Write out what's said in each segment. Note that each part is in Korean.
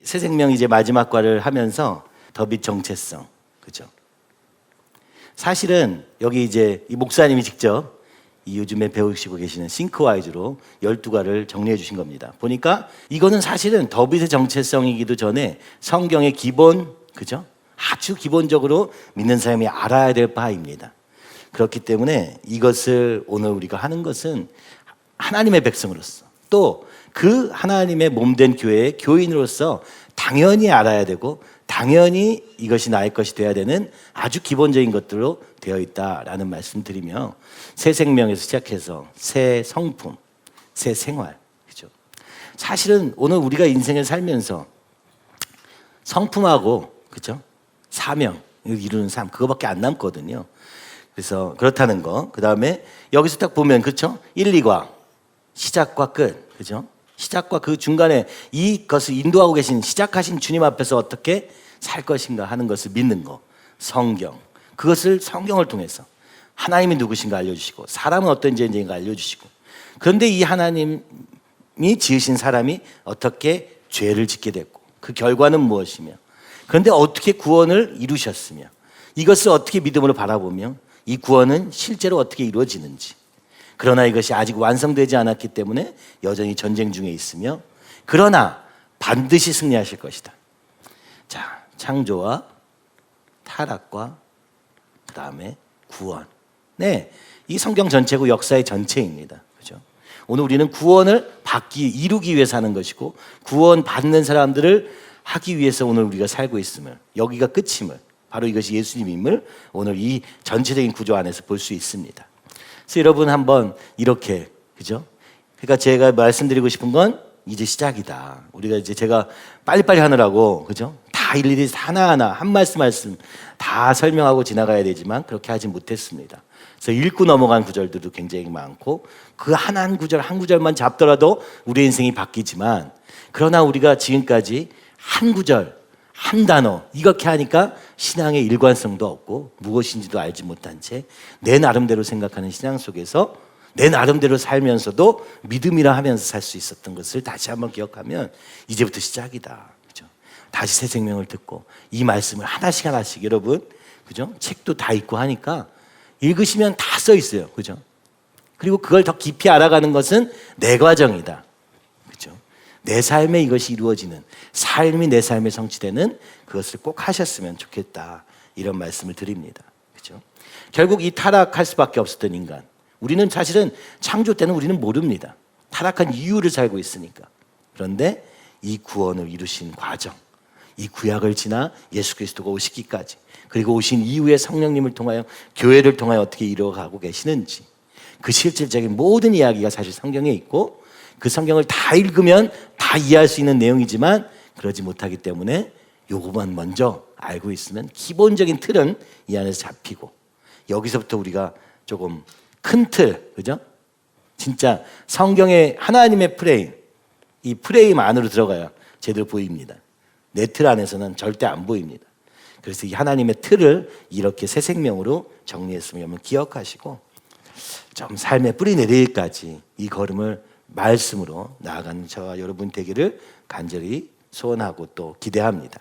새 생명 이제 마지막 과를 하면서 더 빛 정체성, 그죠? 사실은 여기 이제 이 목사님이 직접 이 요즘에 배우시고 계시는 싱크와이즈로 12과를 정리해 주신 겁니다. 보니까 이거는 사실은 더 빛의 정체성이기도 전에 성경의 기본, 그죠? 아주 기본적으로 믿는 사람이 알아야 될 바입니다. 그렇기 때문에 이것을 오늘 우리가 하는 것은 하나님의 백성으로서 또 그 하나님의 몸된 교회의 교인으로서 당연히 알아야 되고 당연히 이것이 나의 것이 되어야 되는 아주 기본적인 것들로 되어 있다라는 말씀 드리며 새 생명에서 시작해서 새 성품, 새 생활, 그죠? 사실은 오늘 우리가 인생을 살면서 성품하고, 그죠? 사명, 이루는 삶, 그거밖에 안 남거든요. 그래서 그렇다는 거. 그 다음에 여기서 딱 보면, 그렇죠? 1, 2과 시작과 끝, 그죠? 시작과 그 중간에 이것을 인도하고 계신 시작하신 주님 앞에서 어떻게 살 것인가 하는 것을 믿는 거. 성경. 그것을 성경을 통해서 하나님이 누구신가 알려주시고 사람은 어떤 존재인가 알려주시고 그런데 이 하나님이 지으신 사람이 어떻게 죄를 짓게 됐고 그 결과는 무엇이며 그런데 어떻게 구원을 이루셨으며 이것을 어떻게 믿음으로 바라보며 이 구원은 실제로 어떻게 이루어지는지 그러나 이것이 아직 완성되지 않았기 때문에 여전히 전쟁 중에 있으며 그러나 반드시 승리하실 것이다. 자, 창조와 타락과 그 다음에 구원. 네, 이 성경 전체고 역사의 전체입니다. 그죠? 오늘 우리는 구원을 이루기 위해서 하는 것이고 구원 받는 사람들을 하기 위해서 오늘 우리가 살고 있음을 여기가 끝임을 바로 이것이 예수님임을 오늘 이 전체적인 구조 안에서 볼 수 있습니다. 그래서 여러분 한번 이렇게 그죠? 그러니까 제가 말씀드리고 싶은 건 이제 시작이다. 우리가 이제 제가 빨리빨리 하느라고 그죠? 다 일일이 하나하나 한 말씀 다 설명하고 지나가야 되지만 그렇게 하지 못했습니다. 그래서 읽고 넘어간 구절들도 굉장히 많고 그 한 구절 한 구절만 잡더라도 우리의 인생이 바뀌지만 그러나 우리가 지금까지 한 구절 한 단어 이렇게 하니까 신앙의 일관성도 없고 무엇인지도 알지 못한 채 내 나름대로 생각하는 신앙 속에서 내 나름대로 살면서도 믿음이라 하면서 살 수 있었던 것을 다시 한번 기억하면 이제부터 시작이다. 그죠? 다시 새 생명을 듣고 이 말씀을 하나씩 여러분 그죠? 책도 다 읽고 하니까 읽으시면 다 써 있어요. 그죠? 그리고 그걸 더 깊이 알아가는 것은 내 과정이다. 그죠? 내 삶에 이것이 이루어지는 삶이 내 삶에 성취되는 그것을 꼭 하셨으면 좋겠다. 이런 말씀을 드립니다. 그죠? 결국 이 타락할 수밖에 없었던 인간. 우리는 사실은 창조 때는 우리는 모릅니다. 타락한 이유를 살고 있으니까. 그런데 이 구원을 이루신 과정, 이 구약을 지나 예수 그리스도가 오시기까지 그리고 오신 이후에 성령님을 통하여 교회를 통하여 어떻게 이루어가고 계시는지 그 실질적인 모든 이야기가 사실 성경에 있고 그 성경을 다 읽으면 다 이해할 수 있는 내용이지만 그러지 못하기 때문에 요것만 먼저 알고 있으면 기본적인 틀은 이 안에서 잡히고 여기서부터 우리가 조금 큰 틀, 그죠? 진짜 성경의 하나님의 프레임, 이 프레임 안으로 들어가야 제대로 보입니다. 내 틀 안에서는 절대 안 보입니다. 그래서 이 하나님의 틀을 이렇게 새 생명으로 정리했으면 여러분 기억하시고 좀 삶의 뿌리 내리기까지 이 걸음을 말씀으로 나아가는 저와 여러분 되기를 간절히 소원하고 또 기대합니다.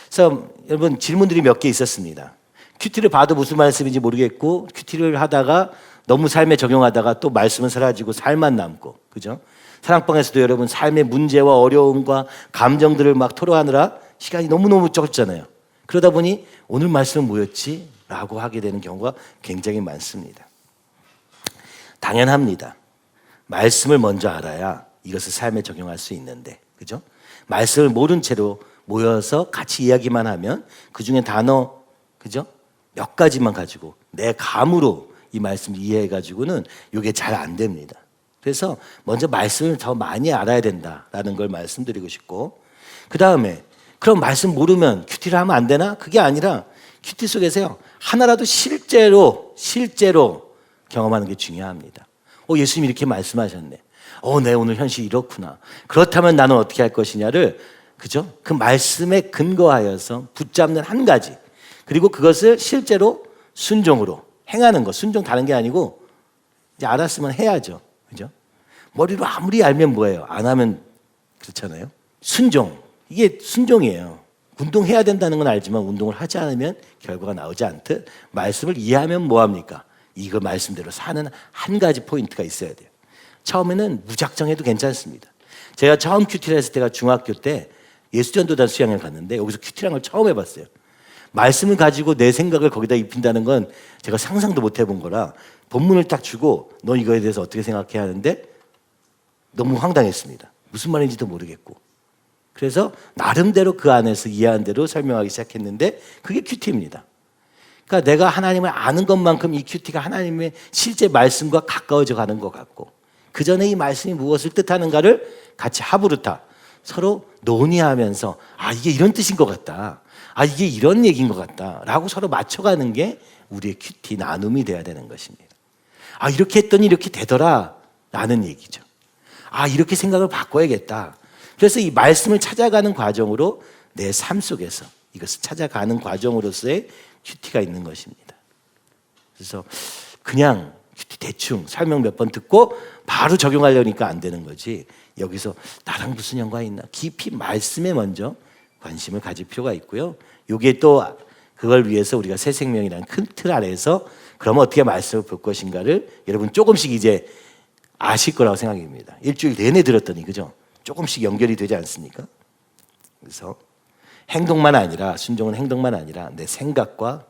그래서 여러분 질문들이 몇 개 있었습니다. 큐티를 봐도 무슨 말씀인지 모르겠고 큐티를 하다가 너무 삶에 적용하다가 또 말씀은 사라지고 살만 남고 그죠? 사랑방에서도 여러분 삶의 문제와 어려움과 감정들을 막 토로하느라 시간이 너무너무 적잖아요. 그러다 보니 오늘 말씀은 뭐였지? 라고 하게 되는 경우가 굉장히 많습니다. 당연합니다. 말씀을 먼저 알아야 이것을 삶에 적용할 수 있는데 그죠? 말씀을 모른 채로 모여서 같이 이야기만 하면 그중에 단어 그죠? 몇 가지만 가지고 내 감으로 이 말씀을 이해해가지고는 이게 잘 안 됩니다. 그래서 먼저 말씀을 더 많이 알아야 된다라는 걸 말씀드리고 싶고 그 다음에 그럼 말씀 모르면 큐티를 하면 안 되나? 그게 아니라 큐티 속에서요 하나라도 실제로 경험하는 게 중요합니다. 예수님이 이렇게 말씀하셨네. 내 오늘 현실이 이렇구나. 그렇다면 나는 어떻게 할 것이냐를 그죠? 그 말씀에 근거하여서 붙잡는 한 가지 그리고 그것을 실제로 순종으로 행하는 것. 순종 다른 게 아니고 이제 알았으면 해야죠. 그죠? 머리로 아무리 알면 뭐예요? 안 하면 그렇잖아요. 순종. 이게 순종이에요. 운동해야 된다는 건 알지만 운동을 하지 않으면 결과가 나오지 않듯 말씀을 이해하면 뭐합니까? 이거 말씀대로 사는 한 가지 포인트가 있어야 돼요. 처음에는 무작정 해도 괜찮습니다. 제가 처음 큐티를 했을 때가 중학교 때 예수전도단 수양을 갔는데 여기서 큐티라는 걸 처음 해봤어요. 말씀을 가지고 내 생각을 거기다 입힌다는 건 제가 상상도 못 해본 거라 본문을 딱 주고 너 이거에 대해서 어떻게 생각해 하는데 너무 황당했습니다. 무슨 말인지도 모르겠고. 그래서 나름대로 그 안에서 이해한 대로 설명하기 시작했는데 그게 큐티입니다. 그러니까 내가 하나님을 아는 것만큼 이 큐티가 하나님의 실제 말씀과 가까워져 가는 것 같고 그 전에 이 말씀이 무엇을 뜻하는가를 같이 하부르타 서로 논의하면서 아 이게 이런 뜻인 것 같다. 아 이게 이런 얘기인 것 같다. 라고 서로 맞춰가는 게 우리의 큐티 나눔이 돼야 되는 것입니다. 아 이렇게 했더니 이렇게 되더라 라는 얘기죠. 아 이렇게 생각을 바꿔야겠다. 그래서 이 말씀을 찾아가는 과정으로 내 삶 속에서 이것을 찾아가는 과정으로서의 큐티가 있는 것입니다. 그래서 그냥 큐티 대충 설명 몇 번 듣고 바로 적용하려니까 안 되는 거지. 여기서 나랑 무슨 연관이 있나? 깊이 말씀에 먼저 관심을 가질 필요가 있고요. 이게 또 그걸 위해서 우리가 새 생명이라는 큰 틀 아래에서 그러면 어떻게 말씀을 볼 것인가를 여러분 조금씩 이제 아실 거라고 생각합니다. 일주일 내내 들었더니 그죠? 조금씩 연결이 되지 않습니까? 그래서 행동만 아니라 순종은 행동만 아니라 내 생각과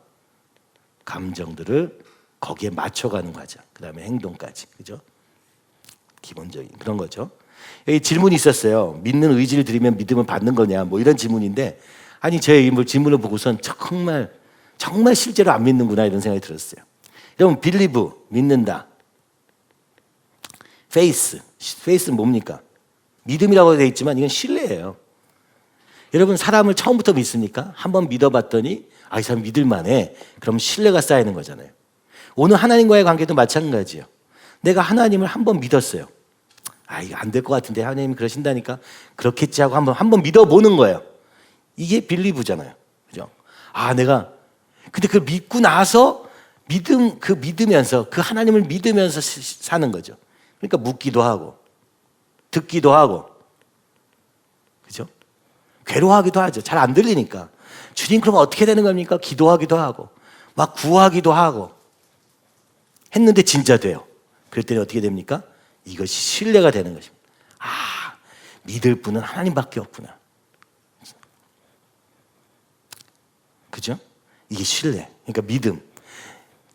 감정들을 거기에 맞춰가는 과정. 그 다음에 행동까지. 그죠? 기본적인 그런 거죠. 여기 질문이 있었어요. 믿는 의지를 드리면 믿음을 받는 거냐? 뭐 이런 질문인데 아니 제 이 질문을 보고선 정말 실제로 안 믿는구나 이런 생각이 들었어요. 여러분 believe 믿는다. faith는 뭡니까? 믿음이라고 되어 있지만 이건 신뢰예요. 여러분 사람을 처음부터 믿습니까? 한번 믿어봤더니 이 사람 믿을만해. 그럼 신뢰가 쌓이는 거잖아요. 오늘 하나님과의 관계도 마찬가지예요. 내가 하나님을 한번 믿었어요. 이거 안 될 것 같은데 하나님이 그러신다니까 그렇겠지 하고 한번 믿어보는 거예요. 이게 빌리브잖아요. 그죠? 내가 근데 그걸 믿고 나서 믿으면서 그 하나님을 믿으면서 사는 거죠. 그러니까 묻기도 하고 듣기도 하고 그죠? 괴로워하기도 하죠. 잘 안 들리니까. 주님 그럼 어떻게 되는 겁니까? 기도하기도 하고 막 구하기도 하고 했는데 진짜 돼요. 그럴 때는 어떻게 됩니까? 이것이 신뢰가 되는 것입니다. 믿을 분은 하나님밖에 없구나. 그죠? 이게 신뢰. 그러니까 믿음.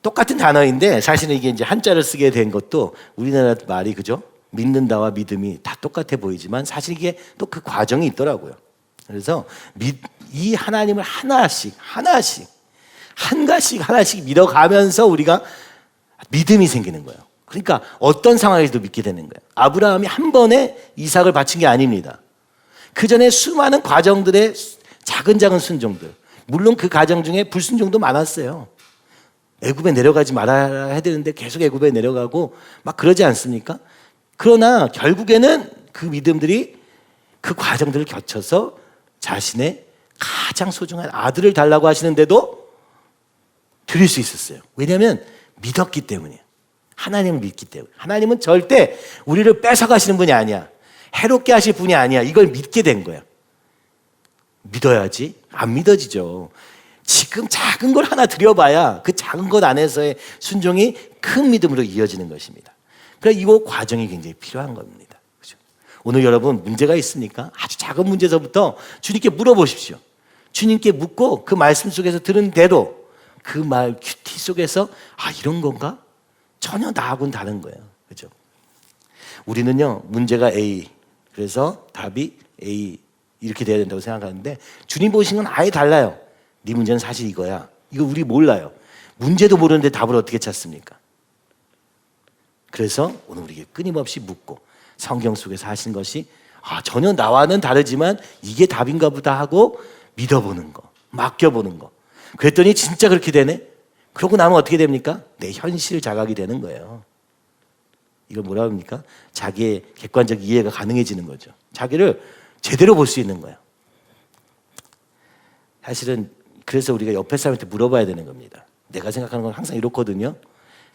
똑같은 단어인데 사실은 이게 이제 한자를 쓰게 된 것도 우리나라 말이 그죠? 믿는다와 믿음이 다 똑같아 보이지만 사실 이게 또 그 과정이 있더라고요. 그래서 이 하나님을 하나씩 믿어가면서 우리가 믿음이 생기는 거예요. 그러니까 어떤 상황에서도 믿게 되는 거예요. 아브라함이 한 번에 이삭을 바친 게 아닙니다. 그 전에 수많은 과정들의 작은 순종들. 물론 그 과정 중에 불순종도 많았어요. 애굽에 내려가지 말아야 해야 되는데 계속 애굽에 내려가고 막 그러지 않습니까? 그러나 결국에는 그 믿음들이 그 과정들을 거쳐서 자신의 가장 소중한 아들을 달라고 하시는데도 드릴 수 있었어요. 왜냐하면 믿었기 때문이에요. 하나님을 믿기 때문에. 하나님은 절대 우리를 뺏어가시는 분이 아니야. 해롭게 하실 분이 아니야. 이걸 믿게 된 거야. 믿어야지. 안 믿어지죠. 지금 작은 걸 하나 드려봐야 그 작은 것 안에서의 순종이 큰 믿음으로 이어지는 것입니다. 그래서 이 과정이 굉장히 필요한 겁니다. 그렇죠? 오늘 여러분 문제가 있습니까? 아주 작은 문제서부터 주님께 물어보십시오. 주님께 묻고 그 말씀 속에서 들은 대로 그 말 큐티 속에서 이런 건가? 전혀 나하고는 다른 거예요. 그렇죠? 우리는요 문제가 A 그래서 답이 A 이렇게 돼야 된다고 생각하는데 주님 보시는 건 아예 달라요. 네 문제는 사실 이거야. 이거 우리 몰라요. 문제도 모르는데 답을 어떻게 찾습니까? 그래서 오늘 우리에게 끊임없이 묻고 성경 속에서 하신 것이 전혀 나와는 다르지만 이게 답인가 보다 하고 믿어보는 거, 맡겨보는 거. 그랬더니 진짜 그렇게 되네? 그러고 나면 어떻게 됩니까? 내 현실 자각이 되는 거예요. 이걸 뭐라 합니까? 자기의 객관적 이해가 가능해지는 거죠. 자기를 제대로 볼 수 있는 거예요. 사실은 그래서 우리가 옆에 사람한테 물어봐야 되는 겁니다. 내가 생각하는 건 항상 이렇거든요.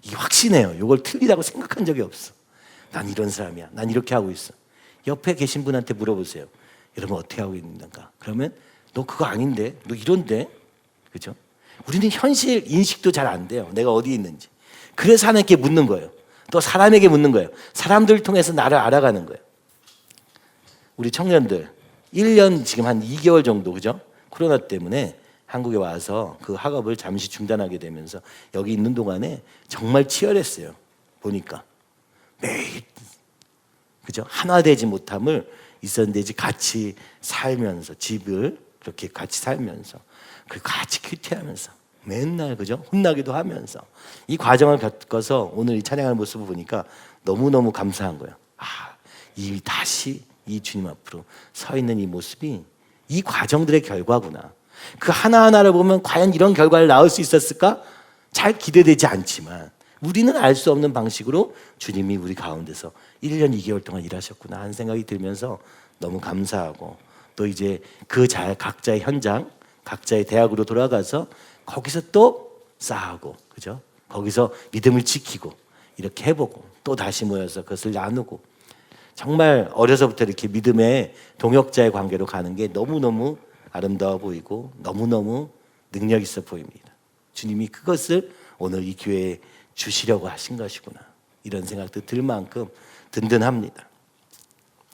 이게 확신해요. 이걸 틀리다고 생각한 적이 없어. 난 이런 사람이야. 난 이렇게 하고 있어. 옆에 계신 분한테 물어보세요. 여러분 어떻게 하고 있는가? 그러면 너 그거 아닌데, 너 이런데, 그죠? 우리는 현실 인식도 잘 안 돼요. 내가 어디에 있는지. 그래서 하나님께 묻는 거예요. 또 사람에게 묻는 거예요. 사람들을 통해서 나를 알아가는 거예요. 우리 청년들 1년 지금 한 2개월 정도, 그죠? 코로나 때문에 한국에 와서 그 학업을 잠시 중단하게 되면서 여기 있는 동안에 정말 치열했어요. 보니까 매일, 그죠? 하나 되지 못함을 있었는데 이제 같이 살면서 집을 그렇게 같이 살면서 그 같이 큐티하면서 맨날, 그죠? 혼나기도 하면서 이 과정을 겪어서 오늘 이 찬양하는 모습을 보니까 너무너무 감사한 거예요. 이 다시 이 주님 앞으로 서 있는 이 모습이 이 과정들의 결과구나. 그 하나하나를 보면 과연 이런 결과를 낳을 수 있었을까? 잘 기대되지 않지만 우리는 알 수 없는 방식으로 주님이 우리 가운데서 1년 2개월 동안 일하셨구나 하는 생각이 들면서 너무 감사하고, 또 이제 각자의 현장, 각자의 대학으로 돌아가서 거기서 또 싸우고, 그죠? 거기서 믿음을 지키고 이렇게 해보고 또 다시 모여서 그것을 나누고, 정말 어려서부터 이렇게 믿음의 동역자의 관계로 가는 게 너무너무 아름다워 보이고 너무너무 능력 있어 보입니다. 주님이 그것을 오늘 이 교회에 주시려고 하신 것이구나, 이런 생각도 들 만큼 든든합니다.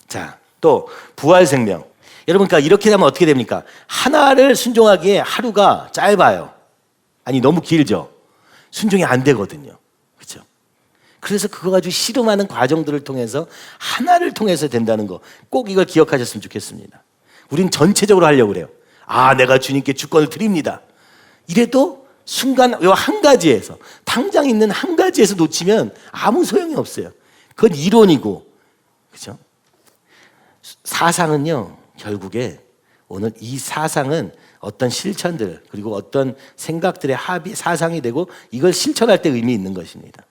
자, 또 부활 생명. 여러분, 그러니까 이렇게 되면 어떻게 됩니까? 하나를 순종하기에 하루가 짧아요. 아니, 너무 길죠. 순종이 안 되거든요. 그렇죠? 그래서 그거 가지고 씨름하는 과정들을 통해서 하나를 통해서 된다는 거, 꼭 이걸 기억하셨으면 좋겠습니다. 우린 전체적으로 하려고 그래요. 내가 주님께 주권을 드립니다. 이래도 순간 이 한 가지에서, 당장 있는 한 가지에서 놓치면 아무 소용이 없어요. 그건 이론이고, 그렇죠? 사상은요, 결국에 오늘 이 사상은 어떤 실천들, 그리고 어떤 생각들의 합이 사상이 되고 이걸 실천할 때 의미 있는 것입니다.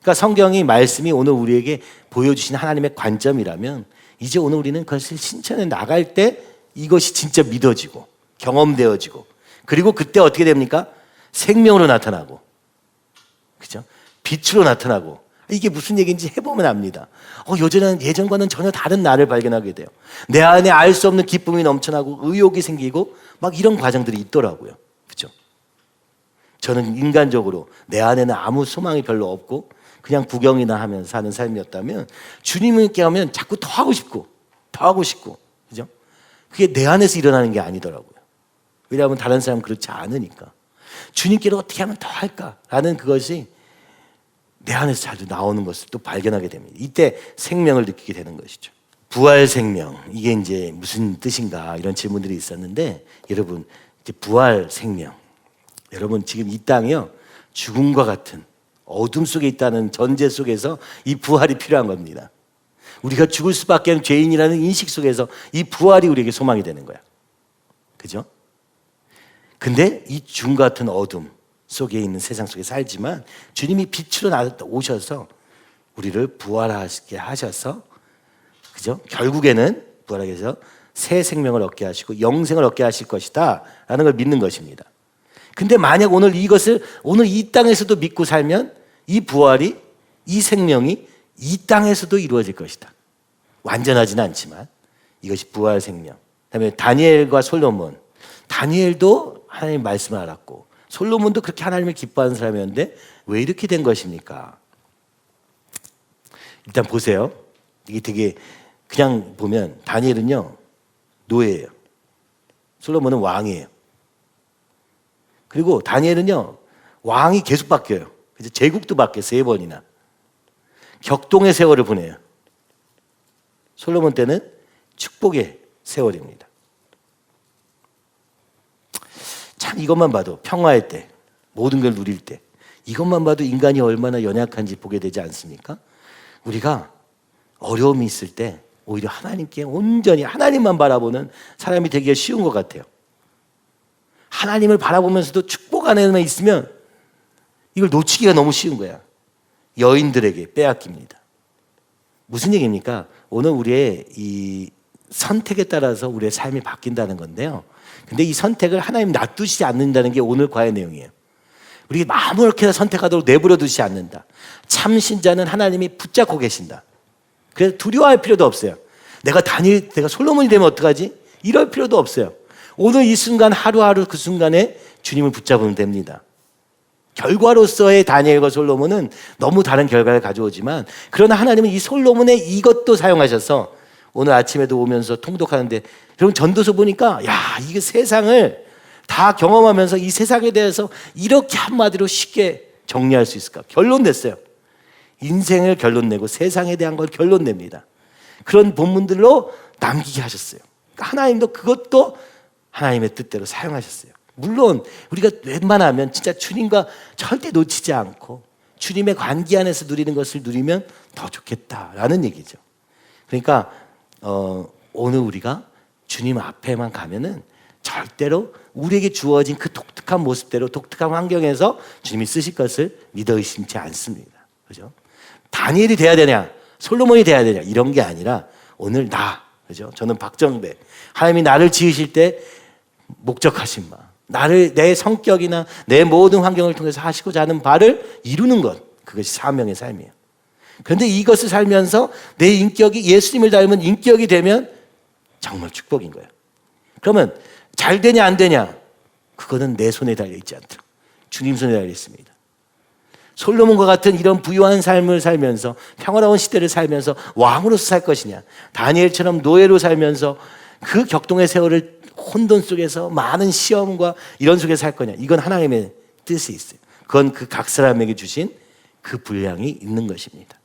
그러니까 성경이, 말씀이 오늘 우리에게 보여주신 하나님의 관점이라면, 이제 오늘 우리는 그것을 실천해 나갈 때 이것이 진짜 믿어지고 경험되어지고, 그리고 그때 어떻게 됩니까? 생명으로 나타나고, 그죠? 빛으로 나타나고. 이게 무슨 얘기인지 해보면 압니다. 예전과는 전혀 다른 나를 발견하게 돼요. 내 안에 알 수 없는 기쁨이 넘쳐나고 의욕이 생기고 막 이런 과정들이 있더라고요. 그죠? 저는 인간적으로 내 안에는 아무 소망이 별로 없고 그냥 구경이나 하면서 사는 삶이었다면, 주님께 하면 자꾸 더 하고 싶고 더 하고 싶고, 그죠? 그게 내 안에서 일어나는 게 아니더라고요. 왜냐하면 다른 사람은 그렇지 않으니까. 주님께로 어떻게 하면 더 할까라는 그것이 내 안에서 자주 나오는 것을 또 발견하게 됩니다. 이때 생명을 느끼게 되는 것이죠. 부활 생명, 이게 이제 무슨 뜻인가, 이런 질문들이 있었는데, 여러분, 이제 부활 생명, 여러분 지금 이 땅이요, 죽음과 같은 어둠 속에 있다는 전제 속에서 이 부활이 필요한 겁니다. 우리가 죽을 수밖에 없는 죄인이라는 인식 속에서 이 부활이 우리에게 소망이 되는 거야. 그죠? 근데 이 죽음 같은 어둠 속에 있는 세상 속에 살지만, 주님이 빛으로 오셔서 우리를 부활하게 하셔서, 그죠? 결국에는 부활하게 해서 새 생명을 얻게 하시고 영생을 얻게 하실 것이다 라는 걸 믿는 것입니다. 근데 만약 오늘 이것을 오늘 이 땅에서도 믿고 살면 이 부활이, 이 생명이 이 땅에서도 이루어질 것이다. 완전하지는 않지만 이것이 부활 생명. 그다음에 다니엘과 솔로몬, 다니엘도 하나님의 말씀을 알았고 솔로몬도 그렇게 하나님을 기뻐하는 사람이었는데 왜 이렇게 된 것입니까? 일단 보세요. 이게 되게, 그냥 보면 다니엘은요 노예예요. 솔로몬은 왕이에요. 그리고 다니엘은요 왕이 계속 바뀌어요. 그래서 제국도 바뀌어요. 3번이나. 격동의 세월을 보내요. 솔로몬 때는 축복의 세월입니다. 참, 이것만 봐도 평화의 때, 모든 걸 누릴 때, 이것만 봐도 인간이 얼마나 연약한지 보게 되지 않습니까? 우리가 어려움이 있을 때 오히려 하나님께 온전히 하나님만 바라보는 사람이 되기가 쉬운 것 같아요. 하나님을 바라보면서도 축복 안에만 있으면 이걸 놓치기가 너무 쉬운 거야. 여인들에게 빼앗깁니다. 무슨 얘기입니까? 오늘 우리의 이 선택에 따라서 우리의 삶이 바뀐다는 건데요. 근데 이 선택을 하나님 놔두시지 않는다는 게 오늘 과의 내용이에요. 우리가 아무렇게나 선택하도록 내버려 두시지 않는다. 참 신자는 하나님이 붙잡고 계신다. 그래서 두려워할 필요도 없어요. 내가 솔로몬이 되면 어떡하지? 이럴 필요도 없어요. 오늘 이 순간 하루하루 그 순간에 주님을 붙잡으면 됩니다. 결과로서의 다니엘과 솔로몬은 너무 다른 결과를 가져오지만, 그러나 하나님은 이 솔로몬의 이것도 사용하셔서 오늘 아침에도 오면서 통독하는데, 여러분 전도서 보니까 야, 이게 세상을 다 경험하면서 이 세상에 대해서 이렇게 한마디로 쉽게 정리할 수 있을까? 결론 냈어요. 인생을 결론 내고 세상에 대한 걸 결론 냅니다. 그런 본문들로 남기게 하셨어요. 그러니까 하나님도 그것도 하나님의 뜻대로 사용하셨어요. 물론 우리가 웬만하면 진짜 주님과 절대 놓치지 않고 주님의 관계 안에서 누리는 것을 누리면 더 좋겠다라는 얘기죠. 그러니까 오늘 우리가 주님 앞에만 가면은 절대로 우리에게 주어진 그 독특한 모습대로 독특한 환경에서 주님이 쓰실 것을 믿어 의심치 않습니다. 그죠? 다니엘이 돼야 되냐, 솔로몬이 돼야 되냐, 이런 게 아니라 오늘 그죠? 저는 박정배. 하나님이 나를 지으실 때 목적하신 바, 나를 내 성격이나 내 모든 환경을 통해서 하시고자 하는 바를 이루는 것, 그것이 사명의 삶이에요. 그런데 이것을 살면서 내 인격이 예수님을 닮은 인격이 되면 정말 축복인 거예요. 그러면 잘 되냐 안 되냐, 그거는 내 손에 달려있지 않더라. 주님 손에 달려있습니다. 솔로몬과 같은 이런 부유한 삶을 살면서 평화로운 시대를 살면서 왕으로서 살 것이냐, 다니엘처럼 노예로 살면서 그 격동의 세월을 혼돈 속에서 많은 시험과 이런 속에 살 거냐, 이건 하나님의 뜻이 있어요. 그건 그 각 사람에게 주신 그 분량이 있는 것입니다.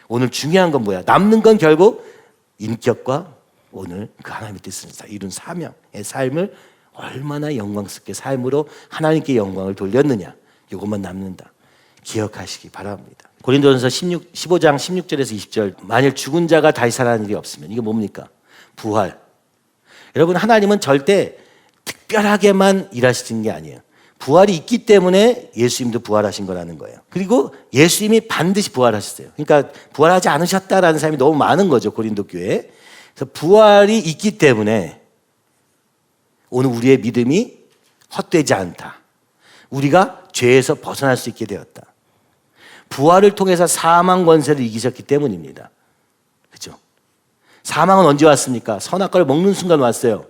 오늘 중요한 건 뭐야? 남는 건 결국 인격과 오늘 그 하나님의 뜻을 이룬 사명의 삶을 얼마나 영광스럽게 삶으로 하나님께 영광을 돌렸느냐, 이것만 남는다. 기억하시기 바랍니다. 고린도전서 15장 16절에서 20절, 만일 죽은 자가 다시 살아나는 일이 없으면, 이게 뭡니까? 부활. 여러분, 하나님은 절대 특별하게만 일하시는 게 아니에요. 부활이 있기 때문에 예수님도 부활하신 거라는 거예요. 그리고 예수님이 반드시 부활하셨어요. 그러니까 부활하지 않으셨다라는 사람이 너무 많은 거죠, 고린도 교회에. 그래서 부활이 있기 때문에 오늘 우리의 믿음이 헛되지 않다. 우리가 죄에서 벗어날 수 있게 되었다. 부활을 통해서 사망 권세를 이기셨기 때문입니다. 그렇죠? 사망은 언제 왔습니까? 선악과를 먹는 순간 왔어요.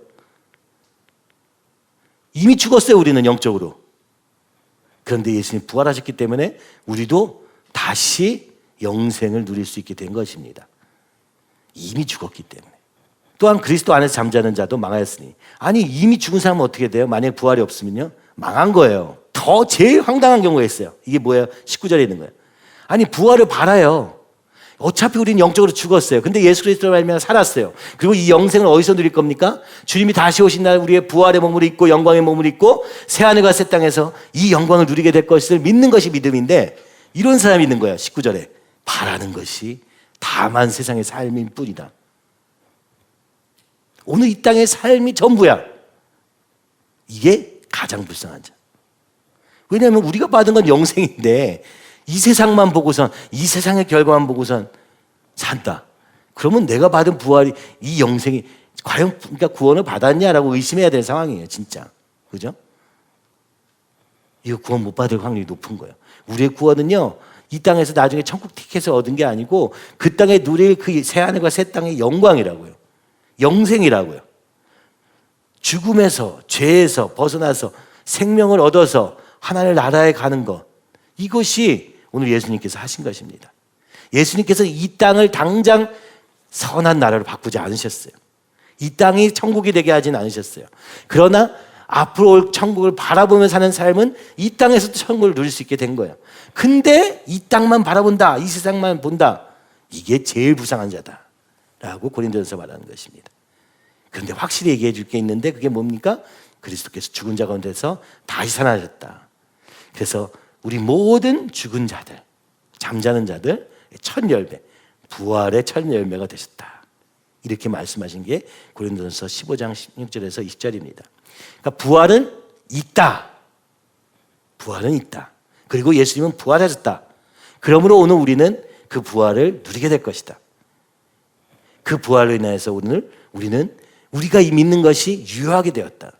이미 죽었어요, 우리는 영적으로. 그런데 예수님이 부활하셨기 때문에 우리도 다시 영생을 누릴 수 있게 된 것입니다. 이미 죽었기 때문에. 또한 그리스도 안에서 잠자는 자도 망하였으니. 아니, 이미 죽은 사람은 어떻게 돼요? 만약에 부활이 없으면요, 망한 거예요. 더 제일 황당한 경우가 있어요. 이게 뭐예요? 19절에 있는 거예요. 아니, 부활을 바라요. 어차피 우리는 영적으로 죽었어요. 근데 예수 그리스도로 말미암아 살았어요. 그리고 이 영생을 어디서 누릴 겁니까? 주님이 다시 오신 날 우리의 부활의 몸을 입고 영광의 몸을 입고 새하늘과 새 땅에서 이 영광을 누리게 될 것을 믿는 것이 믿음인데, 이런 사람이 있는 거예요. 19절에 바라는 것이 다만 세상의 삶일 뿐이다. 오늘 이 땅의 삶이 전부야. 이게 가장 불쌍한 자. 왜냐하면 우리가 받은 건 영생인데 이 세상만 보고선, 이 세상의 결과만 보고선 산다. 그러면 내가 받은 부활이, 이 영생이 과연 그러니까 구원을 받았냐라고 의심해야 될 상황이에요, 진짜. 그죠? 이거 구원 못 받을 확률이 높은 거예요. 우리의 구원은요, 이 땅에서 나중에 천국 티켓을 얻은 게 아니고 그 땅에 누릴 그 새하늘과 새 땅의 영광이라고요. 영생이라고요. 죽음에서, 죄에서 벗어나서 생명을 얻어서 하나님 나라에 가는 것, 이것이 오늘 예수님께서 하신 것입니다. 예수님께서 이 땅을 당장 선한 나라로 바꾸지 않으셨어요. 이 땅이 천국이 되게 하지는 않으셨어요. 그러나 앞으로 올 천국을 바라보며 사는 삶은 이 땅에서도 천국을 누릴 수 있게 된 거예요. 근데 이 땅만 바라본다, 이 세상만 본다, 이게 제일 불쌍한 자다라고 고린도전서 말하는 것입니다. 그런데 확실히 얘기해 줄 게 있는데, 그게 뭡니까? 그리스도께서 죽은 자 가운데서 다시 살아나셨다. 그래서 우리 모든 죽은 자들, 잠자는 자들 첫 열매, 부활의 첫 열매가 되셨다. 이렇게 말씀하신 게 고린도전서 15장 16절에서 20절입니다. 그러니까 부활은 있다. 부활은 있다. 그리고 예수님은 부활하셨다. 그러므로 오늘 우리는 그 부활을 누리게 될 것이다. 그 부활로 인해서 오늘 우리는 우리가 이 믿는 것이 유효하게 되었다.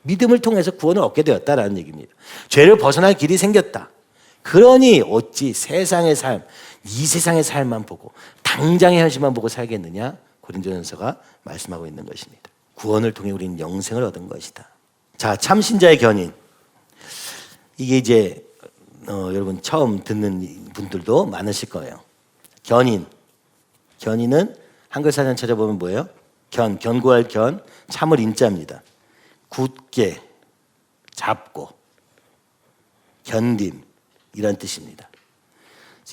믿음을 통해서 구원을 얻게 되었다라는 얘기입니다. 죄를 벗어날 길이 생겼다. 그러니 어찌 세상의 삶, 이 세상의 삶만 보고 당장의 현실만 보고 살겠느냐? 고린도전서가 말씀하고 있는 것입니다. 구원을 통해 우리는 영생을 얻은 것이다. 자, 참신자의 견인. 이게 이제 여러분 처음 듣는 분들도 많으실 거예요. 견인. 견인은 한글 사전 찾아보면 뭐예요? 견고할 견, 참을 인자입니다. 굳게 잡고 견딤 이런 뜻입니다.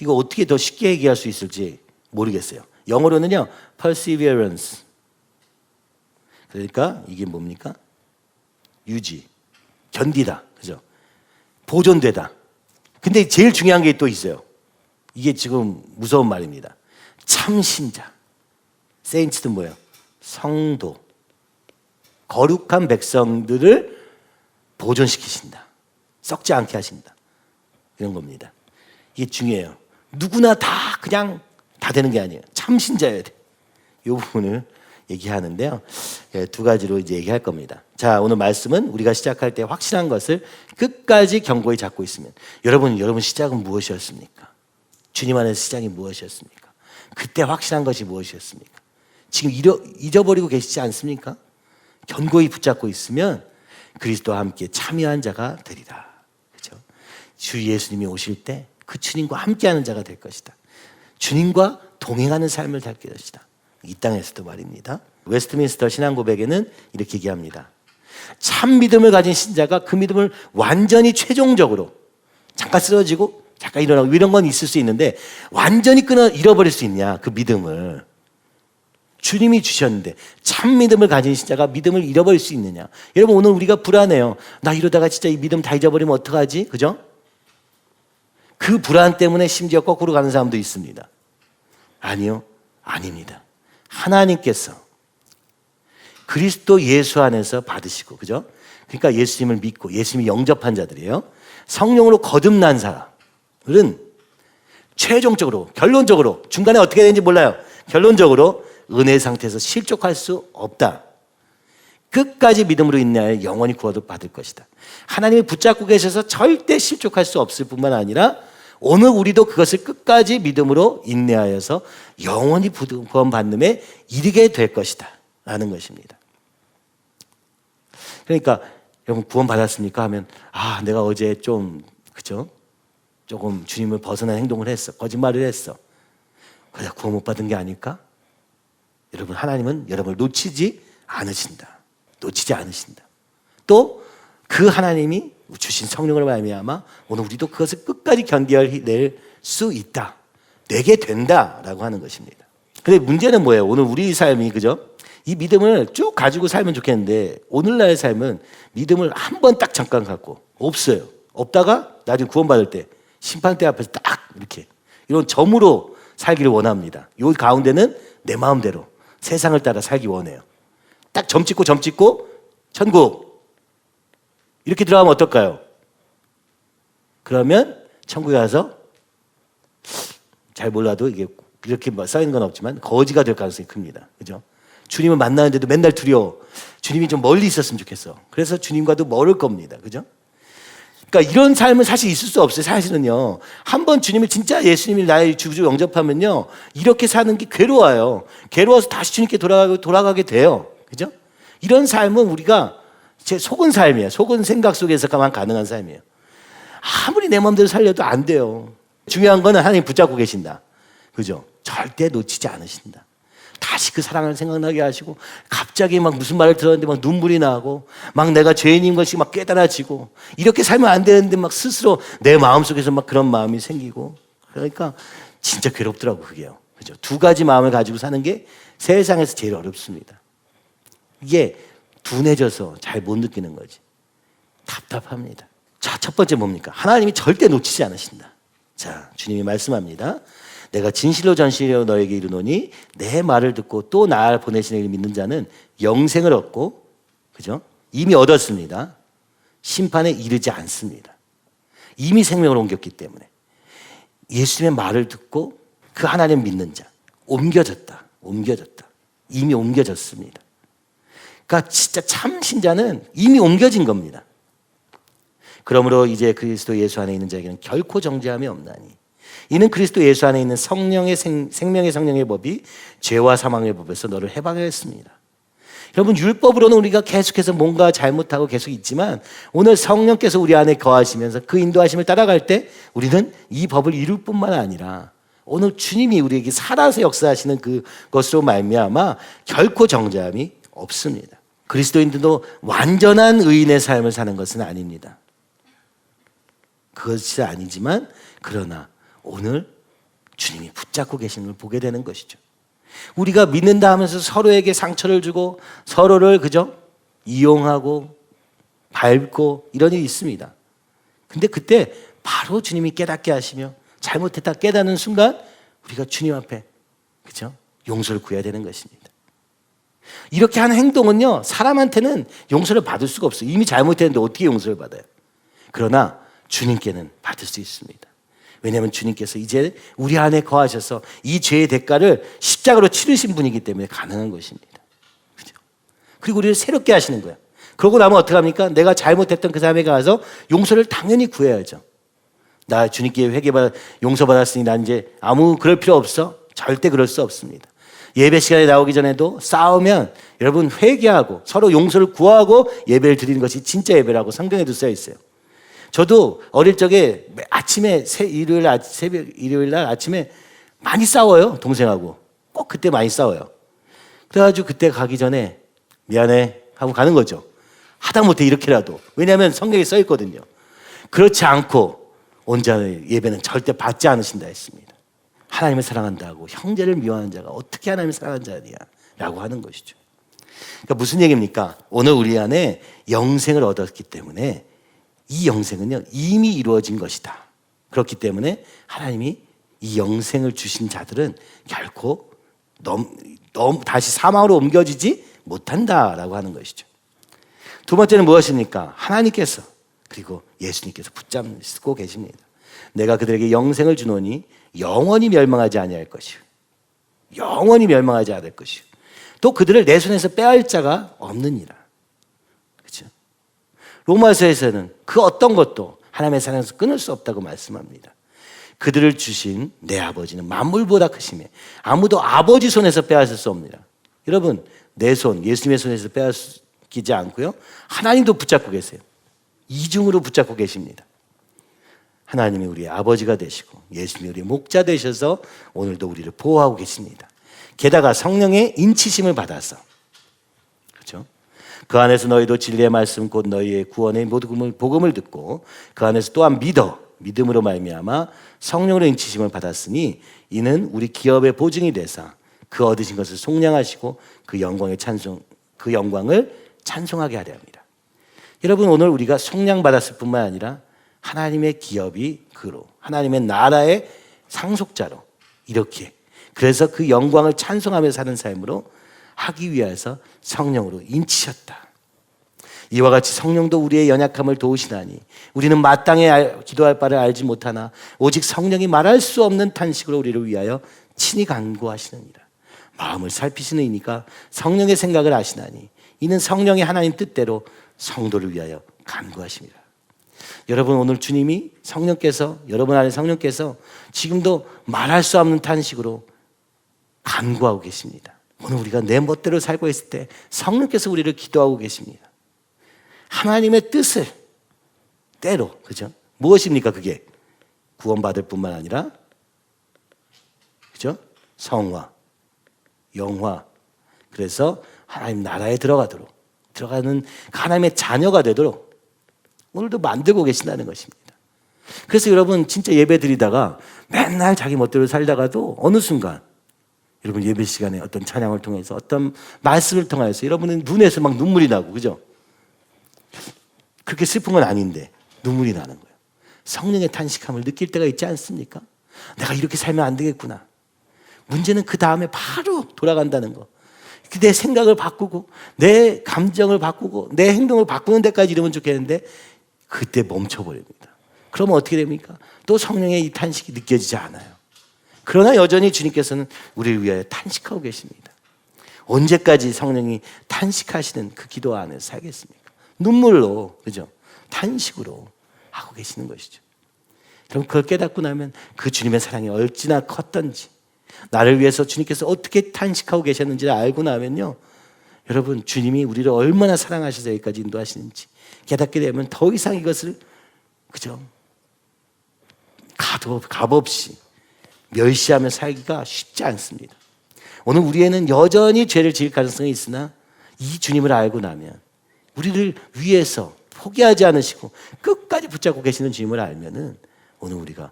이거 어떻게 더 쉽게 얘기할 수 있을지 모르겠어요. 영어로는요, perseverance. 그러니까 이게 뭡니까? 유지, 견디다, 그죠? 보존되다. 근데 제일 중요한 게 또 있어요. 이게 지금 무서운 말입니다. 참신자. 세인츠도 뭐예요? 성도. 거룩한 백성들을 보존시키신다. 썩지 않게 하신다. 이런 겁니다. 이게 중요해요. 누구나 다 그냥 다 되는 게 아니에요. 참신자여야 돼. 이 부분을 얘기하는데요. 두 가지로 이제 얘기할 겁니다. 자, 오늘 말씀은 우리가 시작할 때 확실한 것을 끝까지 견고히 잡고 있으면 여러분 시작은 무엇이었습니까? 주님 안에서 시작이 무엇이었습니까? 그때 확실한 것이 무엇이었습니까? 지금 잊어버리고 계시지 않습니까? 견고히 붙잡고 있으면 그리스도와 함께 참여한 자가 되리라. 그렇죠? 주 예수님이 오실 때 그 주님과 함께하는 자가 될 것이다. 주님과 동행하는 삶을 살 것이다. 이 땅에서도 말입니다. 웨스트민스터 신앙고백에는 이렇게 얘기합니다. 참 믿음을 가진 신자가 그 믿음을 완전히 최종적으로 잠깐 쓰러지고 잠깐 일어나고 이런 건 있을 수 있는데 완전히 잃어버릴 수 있냐 그 믿음을. 주님이 주셨는데 참 믿음을 가진 신자가 믿음을 잃어버릴 수 있느냐. 여러분 오늘 우리가 불안해요. 나 이러다가 진짜 이 믿음 다 잊어버리면 어떡하지? 그죠? 그 불안 때문에 심지어 거꾸로 가는 사람도 있습니다. 아니요. 아닙니다. 하나님께서 그리스도 예수 안에서 받으시고, 그죠? 그러니까 예수님을 믿고 예수님이 영접한 자들이에요. 성령으로 거듭난 사람은 최종적으로, 결론적으로, 중간에 어떻게 되는지 몰라요. 결론적으로 은혜 상태에서 실족할 수 없다. 끝까지 믿음으로 인내하여 영원히 구원을 받을 것이다. 하나님이 붙잡고 계셔서 절대 실족할 수 없을 뿐만 아니라 오늘 우리도 그것을 끝까지 믿음으로 인내하여서 영원히 구원받음에 이르게 될 것이다 라는 것입니다. 그러니까 여러분 구원받았습니까? 하면 내가 어제 좀 그죠? 조금 주님을 벗어난 행동을 했어. 거짓말을 했어. 그래서 구원 못 받은 게 아닐까? 여러분 하나님은 여러분을 놓치지 않으신다. 놓치지 않으신다. 또 그 하나님이 주신 성령을 말미암아 오늘 우리도 그것을 끝까지 견뎌낼 수 있다. 내게 된다라고 하는 것입니다. 근데 문제는 뭐예요? 오늘 우리 삶이 그죠? 이 믿음을 쭉 가지고 살면 좋겠는데 오늘날의 삶은 믿음을 한 번 딱 잠깐 갖고 없어요. 없다가 나중에 구원받을 때 심판대 앞에서 딱 이렇게 이런 점으로 살기를 원합니다. 이 가운데는 내 마음대로 세상을 따라 살기 원해요. 딱 점 찍고 천국 이렇게 들어가면 어떨까요? 그러면 천국에 가서 잘 몰라도 이게 이렇게 써있는 건 없지만 거지가 될 가능성이 큽니다. 그죠? 주님을 만나는데도 맨날 두려워. 주님이 좀 멀리 있었으면 좋겠어. 그래서 주님과도 멀을 겁니다. 그죠? 그러니까 이런 삶은 사실 있을 수 없어요. 사실은요. 한번 주님을 진짜 예수님이 나의 주주 영접하면요. 이렇게 사는 게 괴로워요. 괴로워서 다시 주님께 돌아가게 돼요. 그죠? 이런 삶은 우리가 제 속은 삶이에요. 속은 생각 속에서만 가능한 삶이에요. 아무리 내 마음대로 살려도 안 돼요. 중요한 거는 하나님 붙잡고 계신다. 그죠? 절대 놓치지 않으신다. 다시 그 사랑을 생각나게 하시고 갑자기 막 무슨 말을 들었는데 막 눈물이 나고 막 내가 죄인인 것이 막 깨달아지고 이렇게 살면 안 되는데 막 스스로 내 마음속에서 막 그런 마음이 생기고 그러니까 진짜 괴롭더라고 그게요. 그죠? 두 가지 마음을 가지고 사는 게 세상에서 제일 어렵습니다. 이게 둔해져서 잘 못 느끼는 거지. 답답합니다. 자, 첫 번째 뭡니까? 하나님이 절대 놓치지 않으신다. 자, 주님이 말씀합니다. 내가 진실로 전실로 너에게 이르노니 내 말을 듣고 또 나를 보내신 이를 믿는 자는 영생을 얻고 그죠? 이미 얻었습니다. 심판에 이르지 않습니다. 이미 생명을 옮겼기 때문에 예수님의 말을 듣고 그 하나님 믿는 자 옮겨졌다. 이미 옮겨졌습니다. 그러니까 진짜 참 신자는 이미 옮겨진 겁니다. 그러므로 이제 그리스도 예수 안에 있는 자에게는 결코 정죄함이 없나니 이는 그리스도 예수 안에 있는 성령의 생명의 성령의 법이 죄와 사망의 법에서 너를 해방하였습니다. 여러분, 율법으로는 우리가 계속해서 뭔가 잘못하고 계속 있지만 오늘 성령께서 우리 안에 거하시면서 그 인도하심을 따라갈 때 우리는 이 법을 이룰 뿐만 아니라 오늘 주님이 우리에게 살아서 역사하시는 그것으로 말미암아 결코 정죄함이 없습니다. 그리스도인들도 완전한 의인의 삶을 사는 것은 아닙니다. 그것이 아니지만 그러나 오늘 주님이 붙잡고 계신 걸 보게 되는 것이죠. 우리가 믿는다 하면서 서로에게 상처를 주고 서로를 이용하고 밟고 이런 일이 있습니다. 근데 그때 바로 주님이 깨닫게 하시며 잘못했다 깨닫는 순간 우리가 주님 앞에 용서를 구해야 되는 것입니다. 이렇게 하는 행동은요, 사람한테는 용서를 받을 수가 없어요. 이미 잘못했는데 어떻게 용서를 받아요? 그러나 주님께는 받을 수 있습니다. 왜냐하면 주님께서 이제 우리 안에 거하셔서 이 죄의 대가를 십자가로 치르신 분이기 때문에 가능한 것입니다. 그렇죠? 그리고 우리를 새롭게 하시는 거예요. 그러고 나면 어떻게 합니까? 내가 잘못했던 그 사람에게 가서 용서를 당연히 구해야죠. 나 주님께 용서받았으니 난 이제 아무 그럴 필요 없어? 절대 그럴 수 없습니다. 예배 시간에 나오기 전에도 싸우면 여러분 회개하고 서로 용서를 구하고 예배를 드리는 것이 진짜 예배라고 성경에도 써 있어요. 저도 어릴 적에 아침에 일요일 날 아침에 많이 싸워요. 동생하고 꼭 그때 많이 싸워요. 그래가지고 그때 가기 전에 미안해 하고 가는 거죠. 하다못해 이렇게라도. 왜냐하면 성경에 써 있거든요. 그렇지 않고 온전한 예배는 절대 받지 않으신다 했습니다. 하나님을 사랑한다고 형제를 미워하는 자가 어떻게 하나님을 사랑하는 자냐 라고 하는 것이죠. 그러니까 무슨 얘기입니까? 오늘 우리 안에 영생을 얻었기 때문에 이 영생은요 이미 이루어진 것이다. 그렇기 때문에 하나님이 이 영생을 주신 자들은 결코 다시 사망으로 옮겨지지 못한다라고 하는 것이죠. 두 번째는 무엇입니까? 하나님께서 그리고 예수님께서 붙잡고 계십니다. 내가 그들에게 영생을 주노니 영원히 멸망하지 아니할 것이요 영원히 멸망하지 않을 것이요 또 그들을 내 손에서 빼앗을 자가 없느니라. 그렇죠? 로마서에서는 그 어떤 것도 하나님의 사랑에서 끊을 수 없다고 말씀합니다. 그들을 주신 내 아버지는 만물보다 크심에 아무도 아버지 손에서 빼앗을 수 없느니라. 여러분, 내 손, 예수님의 손에서 빼앗기지 않고요 하나님도 붙잡고 계세요. 이중으로 붙잡고 계십니다. 하나님이 우리의 아버지가 되시고 예수님이 우리의 목자 되셔서 오늘도 우리를 보호하고 계십니다. 게다가 성령의 인치심을 받아서 그렇죠? 그 안에서 너희도 진리의 말씀 곧 너희의 구원의 복음을 듣고 그 안에서 또한 믿음으로 말미암아 성령으로 인치심을 받았으니 이는 우리 기업의 보증이 되사 그 얻으신 것을 속량하시고 그 영광을 찬송하게 하려 합니다. 여러분, 오늘 우리가 속량받았을 뿐만 아니라 하나님의 기업이 그로 하나님의 나라의 상속자로 이렇게 그래서 그 영광을 찬송하며 사는 삶으로 하기 위해서 성령으로 인치셨다. 이와 같이 성령도 우리의 연약함을 도우시나니 우리는 마땅히 기도할 바를 알지 못하나 오직 성령이 말할 수 없는 탄식으로 우리를 위하여 친히 간구하시느니라. 마음을 살피시는 이니까 성령의 생각을 아시나니 이는 성령이 하나님 뜻대로 성도를 위하여 간구하십니다. 여러분, 오늘 주님이 성령께서 여러분 안에 성령께서 지금도 말할 수 없는 탄식으로 간구하고 계십니다. 오늘 우리가 내 멋대로 살고 있을 때 성령께서 우리를 기도하고 계십니다. 하나님의 뜻을 때로 그죠? 무엇입니까 그게? 구원받을 뿐만 아니라 그죠? 성화, 영화. 그래서 하나님 나라에 들어가는 하나님의 자녀가 되도록 오늘도 만들고 계신다는 것입니다. 그래서 여러분 진짜 예배 드리다가 맨날 자기 멋대로 살다가도 어느 순간 여러분 예배 시간에 어떤 찬양을 통해서 어떤 말씀을 통해서 여러분은 눈에서 막 눈물이 나고 그죠? 그렇게 슬픈 건 아닌데 눈물이 나는 거예요. 성령의 탄식함을 느낄 때가 있지 않습니까? 내가 이렇게 살면 안 되겠구나. 문제는 그 다음에 바로 돌아간다는 거. 내 생각을 바꾸고 내 감정을 바꾸고 내 행동을 바꾸는 데까지 이러면 좋겠는데 그때 멈춰버립니다. 그러면 어떻게 됩니까? 또 성령의 이 탄식이 느껴지지 않아요. 그러나 여전히 주님께서는 우리를 위하여 탄식하고 계십니다. 언제까지 성령이 탄식하시는 그 기도 안에서 살겠습니까? 눈물로, 그죠? 탄식으로 하고 계시는 것이죠. 여러분 그걸 깨닫고 나면 그 주님의 사랑이 얼마나 컸던지, 나를 위해서 주님께서 어떻게 탄식하고 계셨는지를 알고 나면요, 여러분 주님이 우리를 얼마나 사랑하셔서 여기까지 인도하시는지 깨닫게 되면 더 이상 이것을 그죠? 값없이 멸시하며 살기가 쉽지 않습니다. 오늘 우리에는 여전히 죄를 지을 가능성이 있으나 이 주님을 알고 나면, 우리를 위해서 포기하지 않으시고 끝까지 붙잡고 계시는 주님을 알면은 오늘 우리가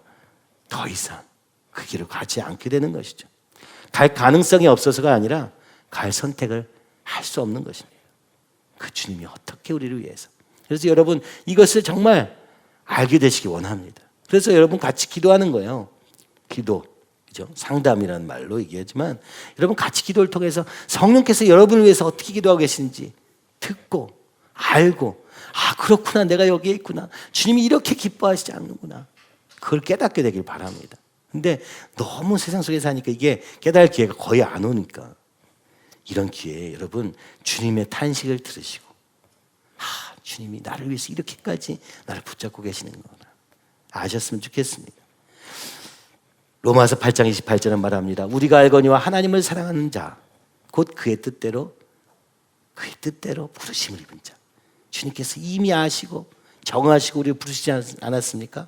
더 이상 그 길을 가지 않게 되는 것이죠. 갈 가능성이 없어서가 아니라 갈 선택을 할 수 없는 것입니다. 그 주님이 어떻게 우리를 위해서. 그래서 여러분 이것을 정말 알게 되시기 원합니다. 그래서 여러분 같이 기도하는 거예요. 기도, 그죠? 상담이라는 말로 얘기하지만 여러분 같이 기도를 통해서 성령께서 여러분을 위해서 어떻게 기도하고 계신지 듣고 알고, 아 그렇구나, 내가 여기에 있구나, 주님이 이렇게 기뻐하시지 않는구나, 그걸 깨닫게 되길 바랍니다. 근데 너무 세상 속에 사니까 이게 깨달을 기회가 거의 안 오니까, 이런 기회에 여러분 주님의 탄식을 들으시고, 아 주님이 나를 위해서 이렇게까지 나를 붙잡고 계시는 거구나 아셨으면 좋겠습니다. 로마서 8장 28절은 말합니다. 우리가 알거니와 하나님을 사랑하는 자 곧 그의 뜻대로 부르심을 입은 자, 주님께서 이미 아시고 정하시고 우리를 부르시지 않았습니까?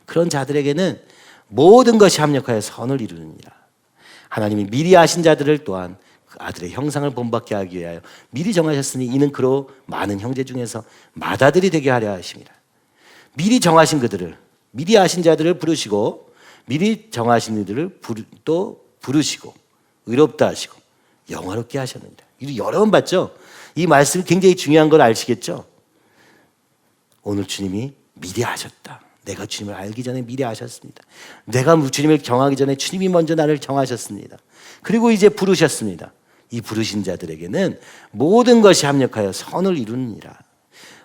그런 자들에게는 모든 것이 합력하여 선을 이루느니라. 하나님이 미리 아신 자들을 또한 그 아들의 형상을 본받게 하기 위하여 미리 정하셨으니 이는 그로 많은 형제 중에서 맏아들이 되게 하려 하심이라. 미리 정하신 그들을, 미리 아신 자들을 부르시고 미리 정하신 이들을 또 부르시고 의롭다 하시고 영화롭게 하셨느니라. 이거 여러 번 봤죠? 이 말씀이 굉장히 중요한 걸 아시겠죠? 오늘 주님이 미리 아셨다. 내가 주님을 알기 전에 미리 아셨습니다. 내가 주님을 정하기 전에 주님이 먼저 나를 정하셨습니다. 그리고 이제 부르셨습니다. 이 부르신 자들에게는 모든 것이 합력하여 선을 이루느니라.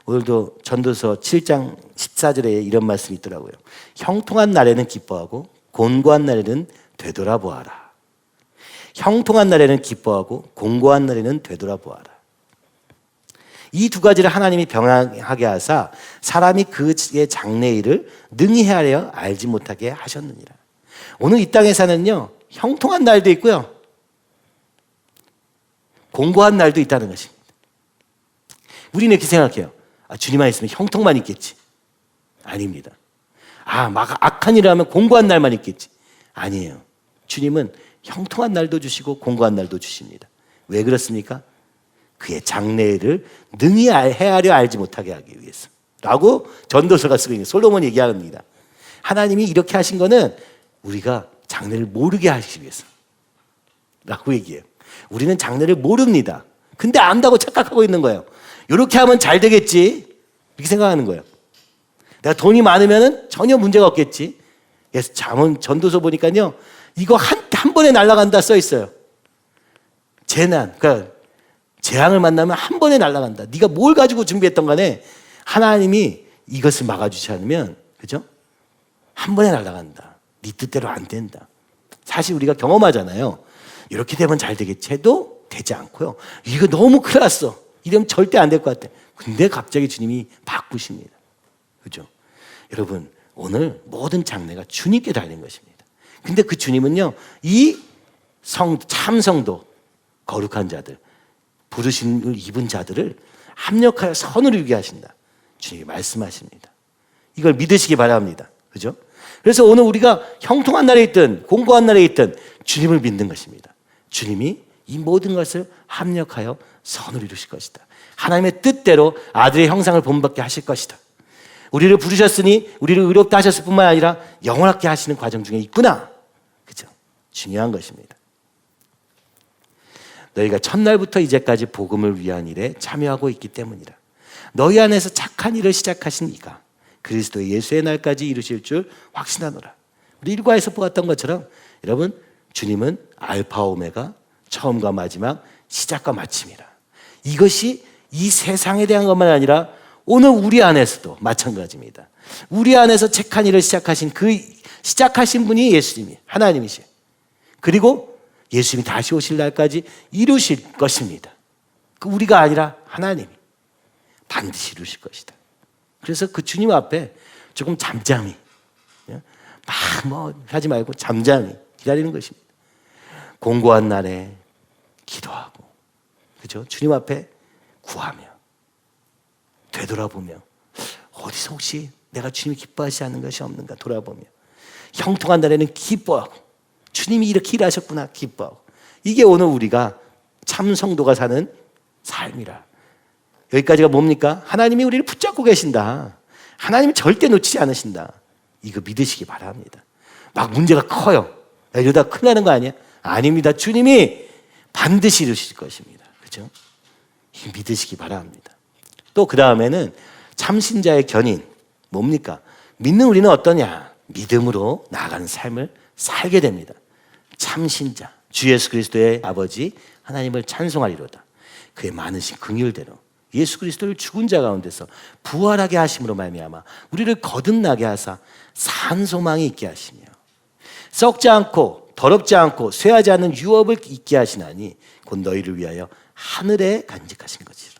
오늘도 전도서 7장 14절에 이런 말씀이 있더라고요. 형통한 날에는 기뻐하고 곤고한 날에는 되돌아보아라. 형통한 날에는 기뻐하고 곤고한 날에는 되돌아보아라. 이 두 가지를 하나님이 병하게 하사 사람이 그의 장래일을 능히 헤아려 알지 못하게 하셨느니라. 오늘 이 땅에 사는요, 형통한 날도 있고요, 곤고한 날도 있다는 것입니다. 우리는 이렇게 생각해요. 아, 주님만 있으면 형통만 있겠지. 아닙니다. 아, 막 악한 일을 하면 곤고한 날만 있겠지. 아니에요. 주님은 형통한 날도 주시고 곤고한 날도 주십니다. 왜 그렇습니까? 그의 장래를 능히 헤아려 알지 못하게 하기 위해서 라고 전도서가 쓰고 있는 솔로몬이 얘기합니다. 하나님이 이렇게 하신 거는 우리가 장래를 모르게 하시기 위해서 라고 얘기해요. 우리는 장래를 모릅니다. 근데 안다고 착각하고 있는 거예요. 이렇게 하면 잘 되겠지 이렇게 생각하는 거예요. 내가 돈이 많으면 전혀 문제가 없겠지. 그래서 잠언 전도서 보니까요, 이거 한 번에 날아간다 써 있어요. 재난, 그러니까 재앙을 만나면 한 번에 날아간다. 네가 뭘 가지고 준비했던 간에 하나님이 이것을 막아주지 않으면, 그죠? 한 번에 날아간다. 네 뜻대로 안 된다. 사실 우리가 경험하잖아요. 이렇게 되면 잘 되겠지 해도 되지 않고요. 이거 너무 큰일 났어. 이러면 절대 안 될 것 같아. 근데 갑자기 주님이 바꾸십니다. 그죠? 여러분, 오늘 모든 장래가 주님께 달린 것입니다. 근데 그 주님은요, 이 참성도, 거룩한 자들, 부르심을 입은 자들을 합력하여 선을 이루게 하신다. 주님이 말씀하십니다. 이걸 믿으시기 바랍니다. 그죠? 그래서 오늘 우리가 형통한 날에 있든 공고한 날에 있든 주님을 믿는 것입니다. 주님이 이 모든 것을 합력하여 선을 이루실 것이다. 하나님의 뜻대로 아들의 형상을 본받게 하실 것이다. 우리를 부르셨으니 우리를 의롭다 하셨을 뿐만 아니라 영원하게 하시는 과정 중에 있구나. 그죠? 중요한 것입니다. 너희가 첫날부터 이제까지 복음을 위한 일에 참여하고 있기 때문이라. 너희 안에서 착한 일을 시작하신 이가 그리스도 예수의 날까지 이루실 줄 확신하노라. 우리 일과에서 보았던 것처럼 여러분, 주님은 알파 오메가, 처음과 마지막, 시작과 마침이라. 이것이 이 세상에 대한 것만 아니라 오늘 우리 안에서도 마찬가지입니다. 우리 안에서 착한 일을 시작하신 시작하신 분이 예수님이 하나님이시에요. 그리고 예수님이 다시 오실 날까지 이루실 것입니다. 우리가 아니라 하나님이 반드시 이루실 것이다. 그래서 그 주님 앞에 조금 잠잠히 막 뭐 하지 말고 잠잠히 기다리는 것입니다. 공고한 날에 기도하고, 그죠? 주님 앞에 구하며, 되돌아보며, 어디서 혹시 내가 주님이 기뻐하지 않는 것이 없는가 돌아보며, 형통한 날에는 기뻐하고, 주님이 이렇게 일하셨구나 기뻐하고. 이게 오늘 우리가 참 성도가 사는 삶이라. 여기까지가 뭡니까? 하나님이 우리를 붙잡고 계신다. 하나님이 절대 놓치지 않으신다. 이거 믿으시기 바랍니다. 막 문제가 커요. 이러다 큰일 나는 거 아니야? 아닙니다. 주님이 반드시 이루실 것입니다. 그죠? 믿으시기 바랍니다. 또 그 다음에는 참신자의 견인. 뭡니까? 믿는 우리는 어떠냐? 믿음으로 나아가는 삶을 살게 됩니다. 참신자, 주 예수 그리스도의 아버지 하나님을 찬송하리로다. 그의 많으신 긍휼대로 예수 그리스도를 죽은 자 가운데서 부활하게 하심으로 말미암아 우리를 거듭나게 하사 산 소망이 있게 하시며 썩지 않고 더럽지 않고 쇠하지 않는 유업을 있게 하시나니 곧 너희를 위하여 하늘에 간직하신 것이라.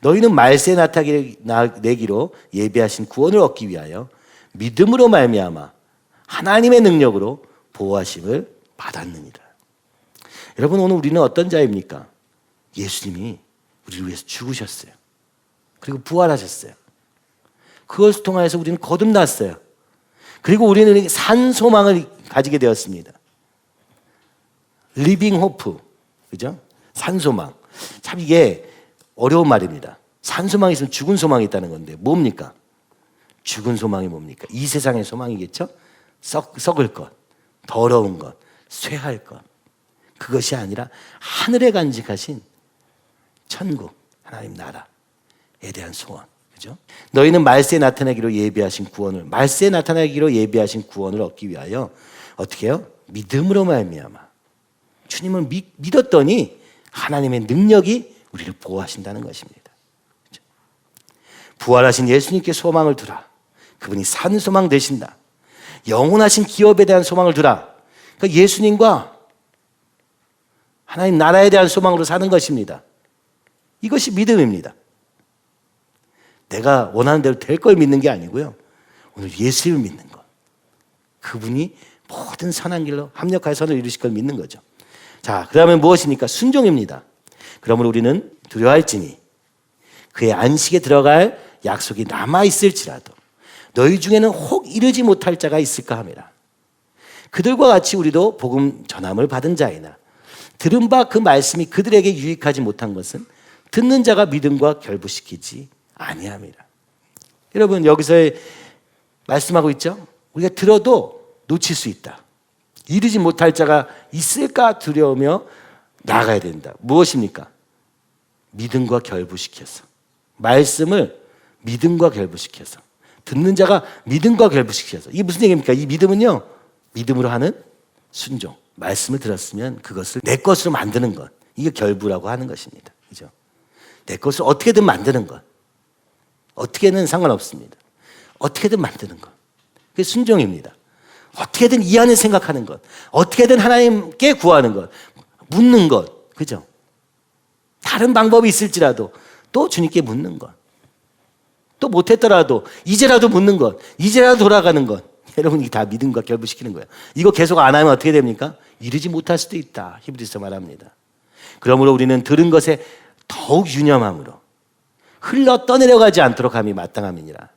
너희는 말세에 나타내기로 예비하신 구원을 얻기 위하여 믿음으로 말미암아 하나님의 능력으로 보호하심을 받았느니라. 여러분, 오늘 우리는 어떤 자입니까? 예수님이 우리를 위해서 죽으셨어요. 그리고 부활하셨어요. 그것을 통해서 우리는 거듭났어요. 그리고 우리는 산 소망을 가지게 되었습니다. 리빙 호프, 그죠? 산 소망. 참 이게 어려운 말입니다. 산 소망이 있으면 죽은 소망이 있다는 건데 뭡니까? 죽은 소망이 뭡니까? 이 세상의 소망이겠죠? 썩을 것, 더러운 것, 쇠할 것. 그것이 아니라 하늘에 간직하신 천국, 하나님 나라에 대한 소원. 그죠? 너희는 말세에 나타나기로 예비하신 구원을, 말세에 나타나기로 예비하신 구원을 얻기 위하여 어떻게 해요? 믿음으로 말미암아 주님을 믿었더니 하나님의 능력이 우리를 보호하신다는 것입니다. 그죠? 부활하신 예수님께 소망을 두라. 그분이 산 소망 되신다. 영원하신 기업에 대한 소망을 두라. 그러니까 예수님과 하나님 나라에 대한 소망으로 사는 것입니다. 이것이 믿음입니다. 내가 원하는 대로 될 걸 믿는 게 아니고요. 오늘 예수님을 믿는 것. 그분이 모든 선한 길로 합력하여 선을 이루실 걸 믿는 거죠. 자, 그러면 무엇입니까? 순종입니다. 그러므로 우리는 두려워할지니 그의 안식에 들어갈 약속이 남아있을지라도 너희 중에는 혹 이르지 못할 자가 있을까 함이라. 그들과 같이 우리도 복음 전함을 받은 자이나 들은 바 그 말씀이 그들에게 유익하지 못한 것은 듣는 자가 믿음과 결부시키지 아니함이라. 여러분, 여기서 말씀하고 있죠? 우리가 들어도 놓칠 수 있다. 이르지 못할 자가 있을까 두려우며 나아가야 된다. 무엇입니까? 믿음과 결부시켜서, 말씀을 믿음과 결부시켜서, 듣는 자가 믿음과 결부시켜서. 이게 무슨 얘기입니까? 이 믿음은요, 믿음으로 하는 순종. 말씀을 들었으면 그것을 내 것으로 만드는 것. 이게 결부라고 하는 것입니다. 그죠? 내 것을 어떻게든 만드는 것. 어떻게는 상관없습니다. 어떻게든 만드는 것. 그게 순종입니다. 어떻게든 이 안에 생각하는 것. 어떻게든 하나님께 구하는 것. 묻는 것. 그죠? 다른 방법이 있을지라도 또 주님께 묻는 것. 또 못했더라도 이제라도 묻는 것. 이제라도 돌아가는 것. 여러분, 이게 다 믿음과 결부시키는 거예요. 이거 계속 안 하면 어떻게 됩니까? 이르지 못할 수도 있다. 히브리서 말합니다. 그러므로 우리는 들은 것에 더욱 유념함으로 흘러 떠내려가지 않도록 함이 마땅함이니라.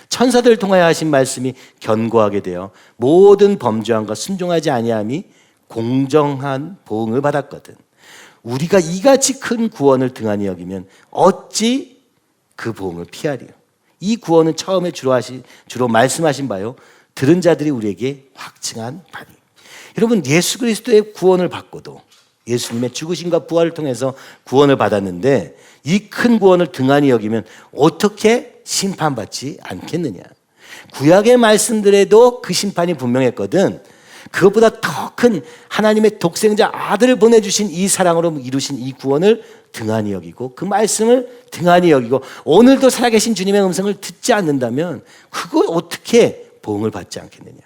천사들을 통하여 하신 말씀이 견고하게 되어 모든 범죄함과 순종하지 아니함이 공정한 보응을 받았거든. 우리가 이같이 큰 구원을 등한히 여기면 어찌 그 보응을 피하리요. 이 구원은 처음에 주로 말씀하신 바요, 들은 자들이 우리에게 확증한 바니. 여러분, 예수 그리스도의 구원을 받고도 예수님의 죽으심과 부활을 통해서 구원을 받았는데 이 큰 구원을 등한히 여기면 어떻게 심판받지 않겠느냐. 구약의 말씀들에도 그 심판이 분명했거든. 그것보다 더 큰 하나님의 독생자 아들을 보내주신 이 사랑으로 이루신 이 구원을 등한히 여기고 그 말씀을 등한히 여기고 오늘도 살아계신 주님의 음성을 듣지 않는다면 그걸 어떻게 보응을 받지 않겠느냐.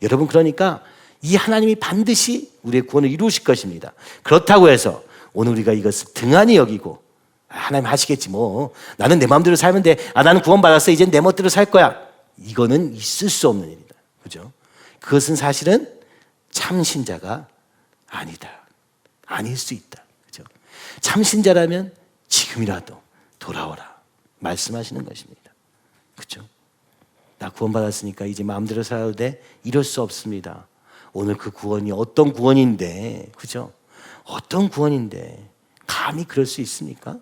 여러분, 그러니까 이 하나님이 반드시 우리의 구원을 이루실 것입니다. 그렇다고 해서 오늘 우리가 이것을 등한히 여기고 하나님 하시겠지 뭐, 나는 내 마음대로 살면 돼, 나는 구원받았어, 이젠 내 멋대로 살 거야, 이거는 있을 수 없는 일이다. 그죠? 그것은 사실은 참신자가 아니다. 아닐 수 있다. 그죠? 참신자라면 지금이라도 돌아오라. 말씀하시는 것입니다. 그죠? 나 구원받았으니까 이제 마음대로 살아도 돼? 이럴 수 없습니다. 오늘 그 구원이 어떤 구원인데, 그죠? 어떤 구원인데, 감히 그럴 수 있습니까?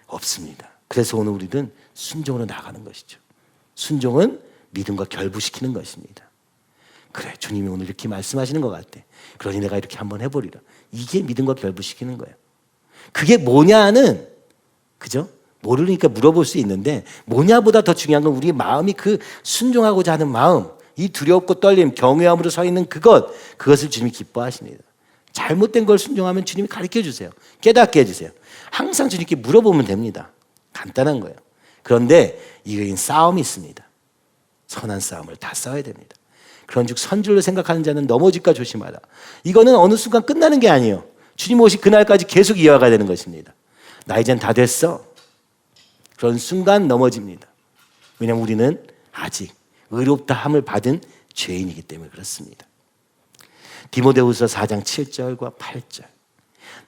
없습니다. 그래서 오늘 우리는 순종으로 나가는 것이죠. 순종은 믿음과 결부시키는 것입니다. 그래, 주님이 오늘 이렇게 말씀하시는 것 같아. 그러니 내가 이렇게 한번 해보리라. 이게 믿음과 결부시키는 거예요. 그게 뭐냐는, 그죠? 모르니까 물어볼 수 있는데, 뭐냐보다 더 중요한 건 우리 마음이 그 순종하고자 하는 마음, 이 두렵고 떨림, 경외함으로 서 있는 그것을 주님이 기뻐하십니다. 잘못된 걸 순종하면 주님이 가르쳐 주세요. 깨닫게 해주세요. 항상 주님께 물어보면 됩니다. 간단한 거예요. 그런데 이거엔 싸움이 있습니다. 선한 싸움을 다 싸워야 됩니다. 그런즉 선줄로 생각하는 자는 넘어질까 조심하라. 이거는 어느 순간 끝나는 게 아니에요. 주님 오실 그날까지 계속 이어가야 되는 것입니다. 나 이젠 다 됐어. 그런 순간 넘어집니다. 왜냐하면 우리는 아직 의롭다 함을 받은 죄인이기 때문에 그렇습니다. 디모데후서 4장 7절과 8절.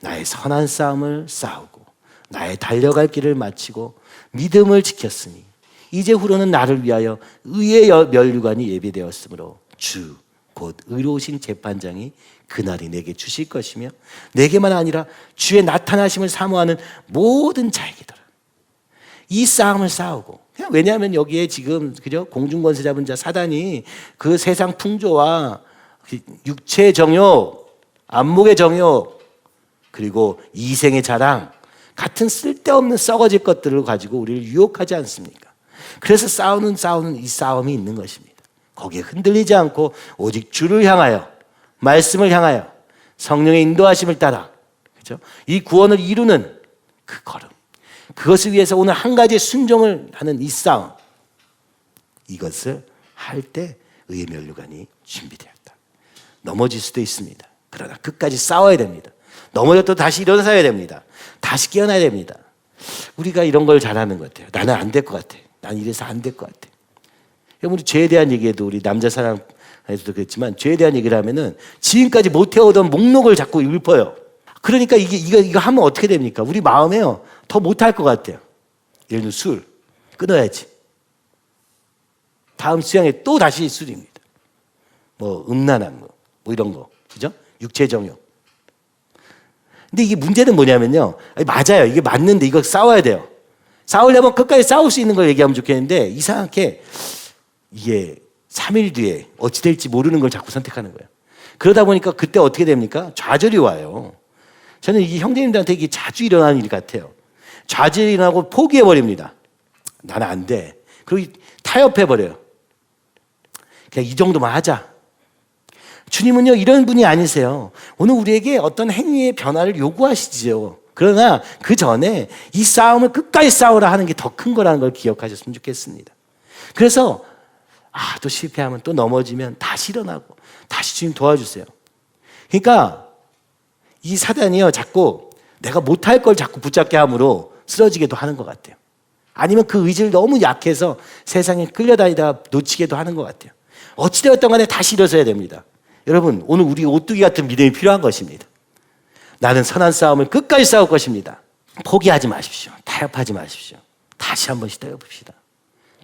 나의 선한 싸움을 싸우고 나의 달려갈 길을 마치고 믿음을 지켰으니 이제 후로는 나를 위하여 의의 면류관이 예비되었으므로 주 곧 의로우신 재판장이 그날이 내게 주실 것이며 내게만 아니라 주의 나타나심을 사모하는 모든 자에게더라. 이 싸움을 싸우고, 왜냐하면 여기에 지금 그죠? 공중권세 잡은 자 사단이 그 세상 풍조와 육체의 정욕, 안목의 정욕, 그리고 이생의 자랑 같은 쓸데없는 썩어질 것들을 가지고 우리를 유혹하지 않습니까? 그래서 싸우는 이 싸움이 있는 것입니다. 거기에 흔들리지 않고 오직 주를 향하여, 말씀을 향하여 성령의 인도하심을 따라, 그죠? 이 구원을 이루는 그 걸음, 그것을 위해서 오늘 한 가지의 순종을 하는 이 싸움, 이것을 할 때 의의 면류관이 준비되었다. 넘어질 수도 있습니다. 그러나 끝까지 싸워야 됩니다. 넘어져도 다시 일어서야 됩니다. 다시 깨어나야 됩니다. 우리가 이런 걸 잘하는 것 같아요. 나는 안 될 것 같아. 난 이래서 안 될 것 같아. 여러분, 죄에 대한 얘기에도 우리 남자 사랑에서도 그랬지만 죄에 대한 얘기를 하면은 지금까지 못 해오던 목록을 자꾸 읊어요. 그러니까 이거 하면 어떻게 됩니까? 우리 마음에요. 더 못할 것 같아요. 예를 들면 술 끊어야지. 다음 수양에 또 다시 술입니다. 뭐 음란한 거, 뭐 이런 거, 그죠? 육체 정욕. 근데 이게 문제는 뭐냐면요. 맞아요. 이게 맞는데 이거 싸워야 돼요. 싸우려면 끝까지 싸울 수 있는 걸 얘기하면 좋겠는데 이상하게 이게 3일 뒤에 어찌 될지 모르는 걸 자꾸 선택하는 거예요. 그러다 보니까 그때 어떻게 됩니까? 좌절이 와요. 저는 이 형제님들한테 이게 자주 일어나는 일 같아요. 좌절이 일어나고 포기해버립니다. 나는 안 돼. 그리고 타협해버려요. 그냥 이 정도만 하자. 주님은요, 이런 분이 아니세요. 오늘 우리에게 어떤 행위의 변화를 요구하시지요. 그러나 그 전에 이 싸움을 끝까지 싸우라 하는 게 더 큰 거라는 걸 기억하셨으면 좋겠습니다. 그래서 또 실패하면 또 넘어지면 다시 일어나고 다시 주님 도와주세요. 그러니까 이 사단이요, 자꾸 내가 못할 걸 자꾸 붙잡게 함으로 쓰러지게도 하는 것 같아요. 아니면 그 의지를 너무 약해서 세상에 끌려다니다가 놓치게도 하는 것 같아요. 어찌되었던 간에 다시 일어서야 됩니다. 여러분, 오늘 우리 오뚜기 같은 믿음이 필요한 것입니다. 나는 선한 싸움을 끝까지 싸울 것입니다. 포기하지 마십시오. 타협하지 마십시오. 다시 한번 시도해봅시다.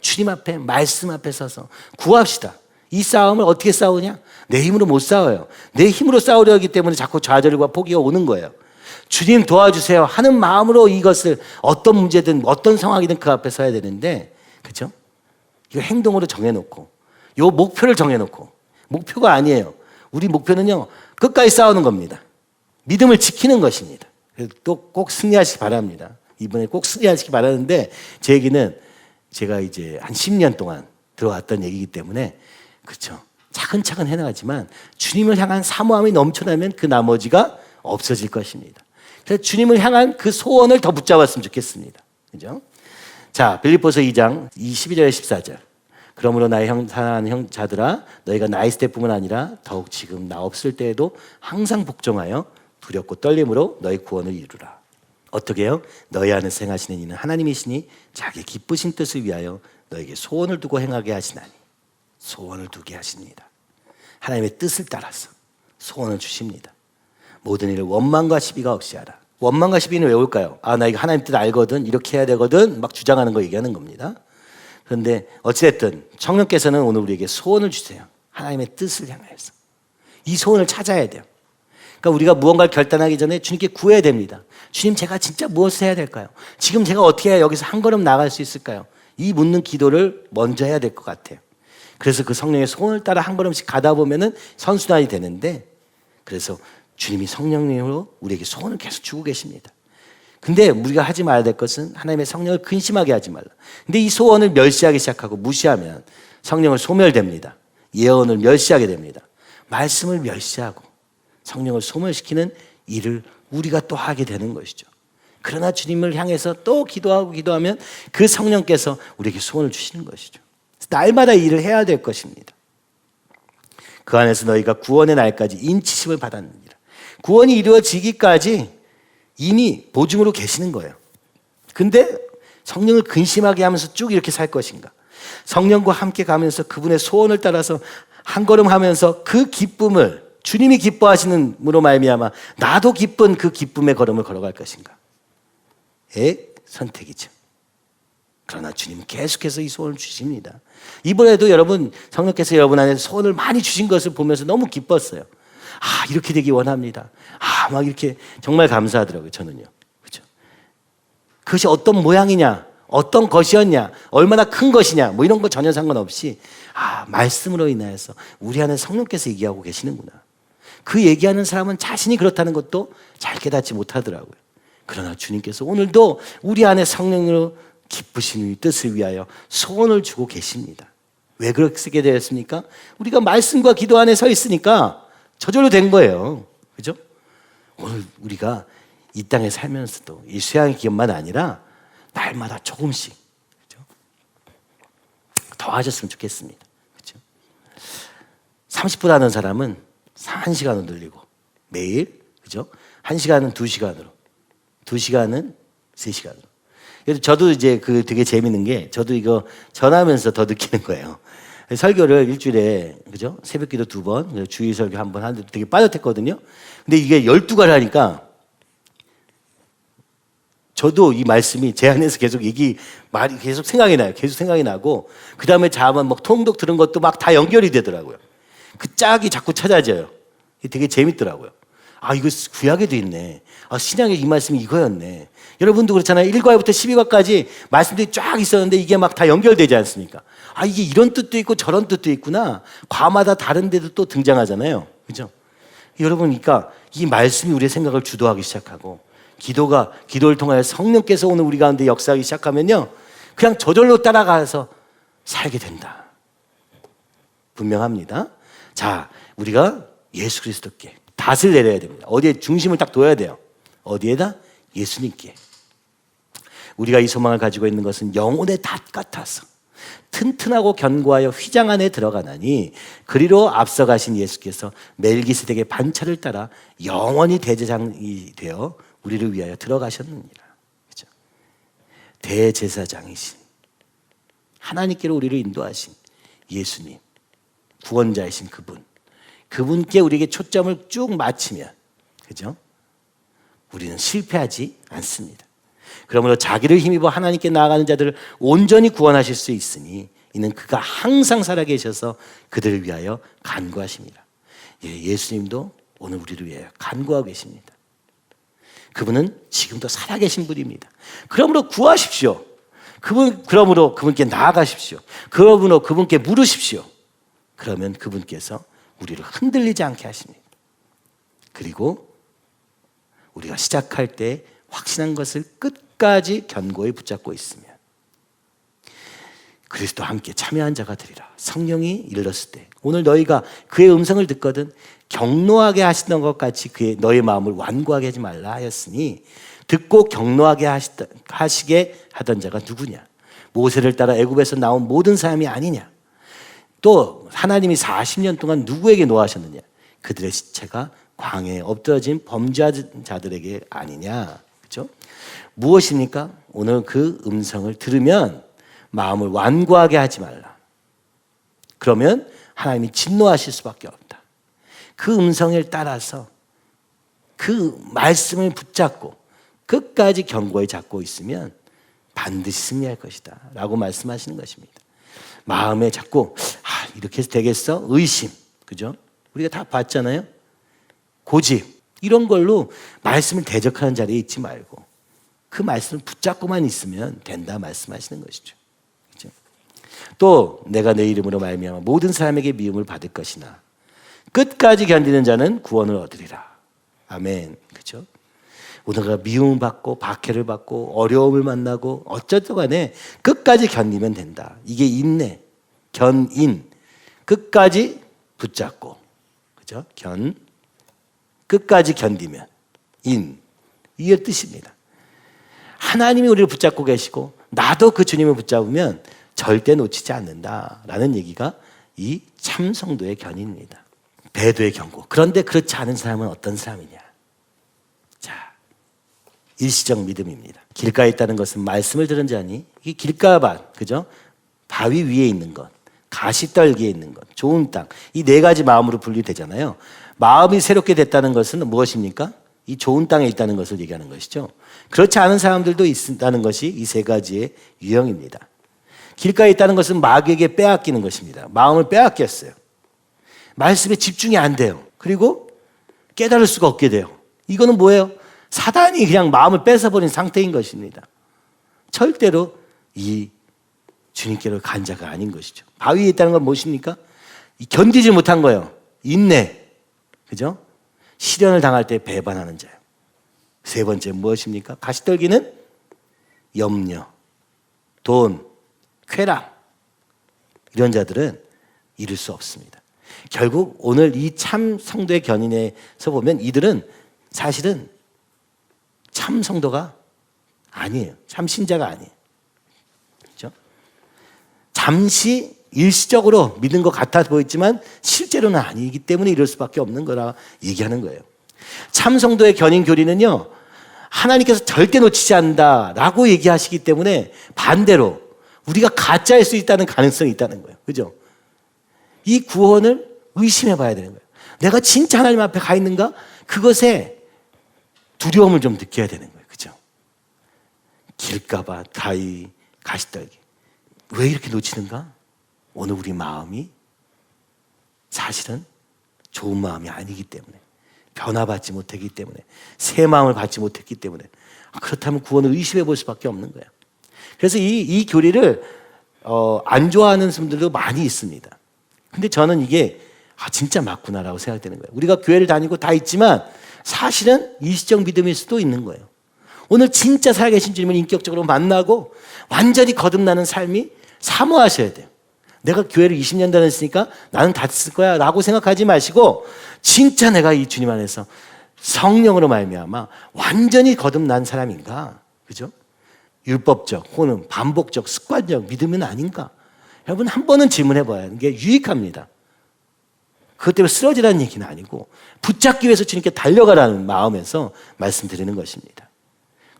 주님 앞에, 말씀 앞에 서서 구합시다. 이 싸움을 어떻게 싸우냐? 내 힘으로 못 싸워요. 내 힘으로 싸우려 하기 때문에 자꾸 좌절과 포기가 오는 거예요. 주님 도와주세요 하는 마음으로 이것을 어떤 문제든 어떤 상황이든 그 앞에 서야 되는데, 그렇죠? 이거 행동으로 정해놓고 요 목표를 정해놓고, 목표가 아니에요. 우리 목표는요, 끝까지 싸우는 겁니다. 믿음을 지키는 것입니다. 또 꼭 승리하시기 바랍니다. 이번에 꼭 승리하시기 바라는데, 제 얘기는 제가 이제 한 10년 동안 들어왔던 얘기이기 때문에, 그렇죠, 차근차근 해나가지만 주님을 향한 사모함이 넘쳐나면 그 나머지가 없어질 것입니다. 그래서 주님을 향한 그 소원을 더 붙잡았으면 좋겠습니다. 그죠? 자, 빌립보서 2장 12절 14절. 그러므로 나의 사랑하는 형제들아, 너희가 나 있을 때뿐만 아니라 더욱 지금 나 없을 때에도 항상 복종하여 두렵고 떨림으로 너희 구원을 이루라. 어떻게 해요? 너희 안에 행하시는 이는 하나님이시니 자기 기쁘신 뜻을 위하여 너에게 소원을 두고 행하게 하시나니. 소원을 두게 하십니다. 하나님의 뜻을 따라서 소원을 주십니다. 모든 일을 원망과 시비가 없이 하라. 원망과 시비는 왜 올까요? 나 이거 하나님 뜻 알거든, 이렇게 해야 되거든, 막 주장하는 거 얘기하는 겁니다. 그런데 어찌됐든 성령께서는 오늘 우리에게 소원을 주세요. 하나님의 뜻을 향해서 이 소원을 찾아야 돼요. 그러니까 우리가 무언가를 결단하기 전에 주님께 구해야 됩니다. 주님, 제가 진짜 무엇을 해야 될까요? 지금 제가 어떻게 해야 여기서 한 걸음 나갈 수 있을까요? 이 묻는 기도를 먼저 해야 될 것 같아요. 그래서 그 성령의 소원을 따라 한 걸음씩 가다 보면은 선순환이 되는데, 그래서 주님이 성령님으로 우리에게 소원을 계속 주고 계십니다. 근데 우리가 하지 말아야 될 것은 하나님의 성령을 근심하게 하지 말라. 근데 이 소원을 멸시하기 시작하고 무시하면 성령을 소멸됩니다. 예언을 멸시하게 됩니다. 말씀을 멸시하고 성령을 소멸시키는 일을 우리가 또 하게 되는 것이죠. 그러나 주님을 향해서 또 기도하면 그 성령께서 우리에게 소원을 주시는 것이죠. 날마다 일을 해야 될 것입니다. 그 안에서 너희가 구원의 날까지 인치심을 받았느니라. 구원이 이루어지기까지 이미 보증으로 계시는 거예요. 근데 성령을 근심하게 하면서 쭉 이렇게 살 것인가? 성령과 함께 가면서 그분의 소원을 따라서 한 걸음 하면서 그 기쁨을 주님이 기뻐하시는 으로 말미암아 나도 기쁜 그 기쁨의 걸음을 걸어갈 것인가? 의 선택이죠. 그러나 주님은 계속해서 이 소원을 주십니다. 이번에도 여러분, 성령께서 여러분 안에 소원을 많이 주신 것을 보면서 너무 기뻤어요. 이렇게 되기 원합니다. 막 이렇게 정말 감사하더라고요, 저는요. 그렇죠? 그것이 어떤 모양이냐, 어떤 것이었냐, 얼마나 큰 것이냐, 뭐 이런 거 전혀 상관없이 말씀으로 인하여서 우리 안에 성령께서 얘기하고 계시는구나. 그 얘기하는 사람은 자신이 그렇다는 것도 잘 깨닫지 못하더라고요. 그러나 주님께서 오늘도 우리 안에 성령으로 기쁘신 뜻을 위하여 소원을 주고 계십니다. 왜 그렇게 쓰게 되었습니까? 우리가 말씀과 기도 안에 서 있으니까 저절로 된 거예요. 그죠? 오늘 우리가 이 땅에 살면서도 이 수양의 기업만 아니라 날마다 조금씩, 그죠? 더 하셨으면 좋겠습니다. 그죠? 30분 하는 사람은 1시간으로 늘리고 매일, 그죠? 1시간은 2시간으로, 2시간은 3시간으로. 그래서 저도 이제 되게 재밌는 게, 저도 이거 전하면서 더 느끼는 거예요. 설교를 일주일에, 그죠? 새벽기도 2번, 주일 설교 1번 하는데 되게 빠듯했거든요. 근데 이게 12가를 하니까 저도 이 말씀이 제 안에서 계속 말이 계속 생각이 나요. 계속 생각이 나고, 그 다음에 자만 막 통독 들은 것도 막 다 연결이 되더라고요. 그 짝이 자꾸 찾아져요. 되게 재밌더라고요. 이거 구약에도 있네. 신약에 이 말씀이 이거였네. 여러분도 그렇잖아요. 1과부터 12과까지 말씀들이 쫙 있었는데 이게 막 다 연결되지 않습니까? 이게 이런 뜻도 있고 저런 뜻도 있구나. 과마다 다른 데도 또 등장하잖아요. 그죠? 여러분, 그러니까 이 말씀이 우리의 생각을 주도하기 시작하고, 기도를 통하여 성령께서 오늘 우리 가운데 역사하기 시작하면요, 그냥 저절로 따라가서 살게 된다. 분명합니다. 자, 우리가 예수 그리스도께 닷을 내려야 됩니다. 어디에 중심을 딱 둬야 돼요? 어디에다? 예수님께. 우리가 이 소망을 가지고 있는 것은 영혼의 닷 같아서 튼튼하고 견고하여 휘장 안에 들어가나니, 그리로 앞서가신 예수께서 멜기세덱의 반차를 따라 영원히 대제사장이 되어 우리를 위하여 들어가셨느니라. 그렇죠? 대제사장이신, 하나님께로 우리를 인도하신 예수님, 구원자이신 그분께 우리에게 초점을 쭉 맞추면, 그죠? 우리는 실패하지 않습니다. 그러므로 자기를 힘입어 하나님께 나아가는 자들을 온전히 구원하실 수 있으니 이는 그가 항상 살아계셔서 그들을 위하여 간구하십니다. 예수님도 오늘 우리를 위하여 간구하고 계십니다. 그분은 지금도 살아계신 분입니다. 그러므로 구하십시오. 그러므로 그분께 나아가십시오. 그러므로 그분께 물으십시오. 그러면 그분께서 우리를 흔들리지 않게 하십니다. 그리고 우리가 시작할 때 확신한 것을 끝까지 견고히 붙잡고 있으면 그리스도와 함께 참여한 자가 되리라. 성령이 이르렀을 때, 오늘 너희가 그의 음성을 듣거든 경노하게 하시던 것 같이 너의 마음을 완고하게 하지 말라 하였으니, 듣고 경노하게 하시게 하던 자가 누구냐? 모세를 따라 애굽에서 나온 모든 사람이 아니냐? 또 하나님이 40년 동안 누구에게 노하셨느냐? 그들의 시체가 광야에 엎드러진 범죄자들에게 아니냐? 그렇죠? 무엇입니까? 오늘 그 음성을 들으면 마음을 완고하게 하지 말라. 그러면 하나님이 진노하실 수밖에 없다. 그 음성을 따라서 그 말씀을 붙잡고 끝까지 견고히 잡고 있으면 반드시 승리할 것이다 라고 말씀하시는 것입니다. 마음에 자꾸 이렇게 해서 되겠어? 의심, 그죠? 우리가 다 봤잖아요. 고집, 이런 걸로 말씀을 대적하는 자리에 있지 말고 그 말씀을 붙잡고만 있으면 된다 말씀하시는 것이죠. 그죠? 또 내가 내 이름으로 말미암아 모든 사람에게 미움을 받을 것이나 끝까지 견디는 자는 구원을 얻으리라. 아멘. 그죠? 우리가 미움을 받고 박해를 받고 어려움을 만나고 어쩌든 간에 끝까지 견디면 된다. 이게 인내, 견인, 끝까지 붙잡고, 그죠? 끝까지 견디면 인, 이게 뜻입니다. 하나님이 우리를 붙잡고 계시고 나도 그 주님을 붙잡으면 절대 놓치지 않는다라는 얘기가 이 참성도의 견인입니다. 배도의 경고. 그런데 그렇지 않은 사람은 어떤 사람이냐? 자, 일시적 믿음입니다. 길가에 있다는 것은 말씀을 들은 자니 이 길가밭, 그죠? 바위 위에 있는 것, 가시떨기에 있는 것, 좋은 땅, 이 네 가지 마음으로 분류되잖아요. 마음이 새롭게 됐다는 것은 무엇입니까? 이 좋은 땅에 있다는 것을 얘기하는 것이죠. 그렇지 않은 사람들도 있다는 것이 이 세 가지의 유형입니다. 길가에 있다는 것은 마귀에게 빼앗기는 것입니다. 마음을 빼앗겼어요. 말씀에 집중이 안 돼요. 그리고 깨달을 수가 없게 돼요. 이거는 뭐예요? 사단이 그냥 마음을 뺏어버린 상태인 것입니다. 절대로 이 주님께로 간 자가 아닌 것이죠. 바위에 있다는 건 무엇입니까? 견디지 못한 거예요. 인내. 그죠? 시련을 당할 때 배반하는 자예요. 세 번째 무엇입니까? 가시떨기는 염려, 돈, 쾌락. 이런 자들은 이룰 수 없습니다. 결국 오늘 이 참 성도의 견인에서 보면 이들은 사실은 참 성도가 아니에요. 참 신자가 아니에요. 그렇죠? 잠시 일시적으로 믿은 것 같아 보이지만 실제로는 아니기 때문에 이럴 수밖에 없는 거라 얘기하는 거예요. 참 성도의 견인 교리는요, 하나님께서 절대 놓치지 않는다라고 얘기하시기 때문에 반대로 우리가 가짜일 수 있다는 가능성이 있다는 거예요. 그죠? 이 구원을 의심해 봐야 되는 거예요. 내가 진짜 하나님 앞에 가 있는가? 그것에 두려움을 좀 느껴야 되는 거예요. 그죠? 길가밭, 가위, 가시떨기. 왜 이렇게 놓치는가? 오늘 우리 마음이 사실은 좋은 마음이 아니기 때문에, 변화받지 못했기 때문에, 새 마음을 받지 못했기 때문에, 그렇다면 구원을 의심해 볼 수밖에 없는 거예요. 그래서 이 교리를 안 좋아하는 분들도 많이 있습니다. 근데 저는 이게 진짜 맞구나라고 생각되는 거예요. 우리가 교회를 다니고 다 있지만 사실은 일시적 믿음일 수도 있는 거예요. 오늘 진짜 살아계신 주님을 인격적으로 만나고 완전히 거듭나는 삶이 사모하셔야 돼요. 내가 교회를 20년 다녔으니까 나는 다 쓸 거야 라고 생각하지 마시고 진짜 내가 이 주님 안에서 성령으로 말미암아 완전히 거듭난 사람인가? 그죠? 율법적 혹은 반복적 습관적 믿음은 아닌가? 여러분 한 번은 질문해 봐야 하는 게 유익합니다. 그것 때문에 쓰러지라는 얘기는 아니고 붙잡기 위해서 주님께 달려가라는 마음에서 말씀드리는 것입니다.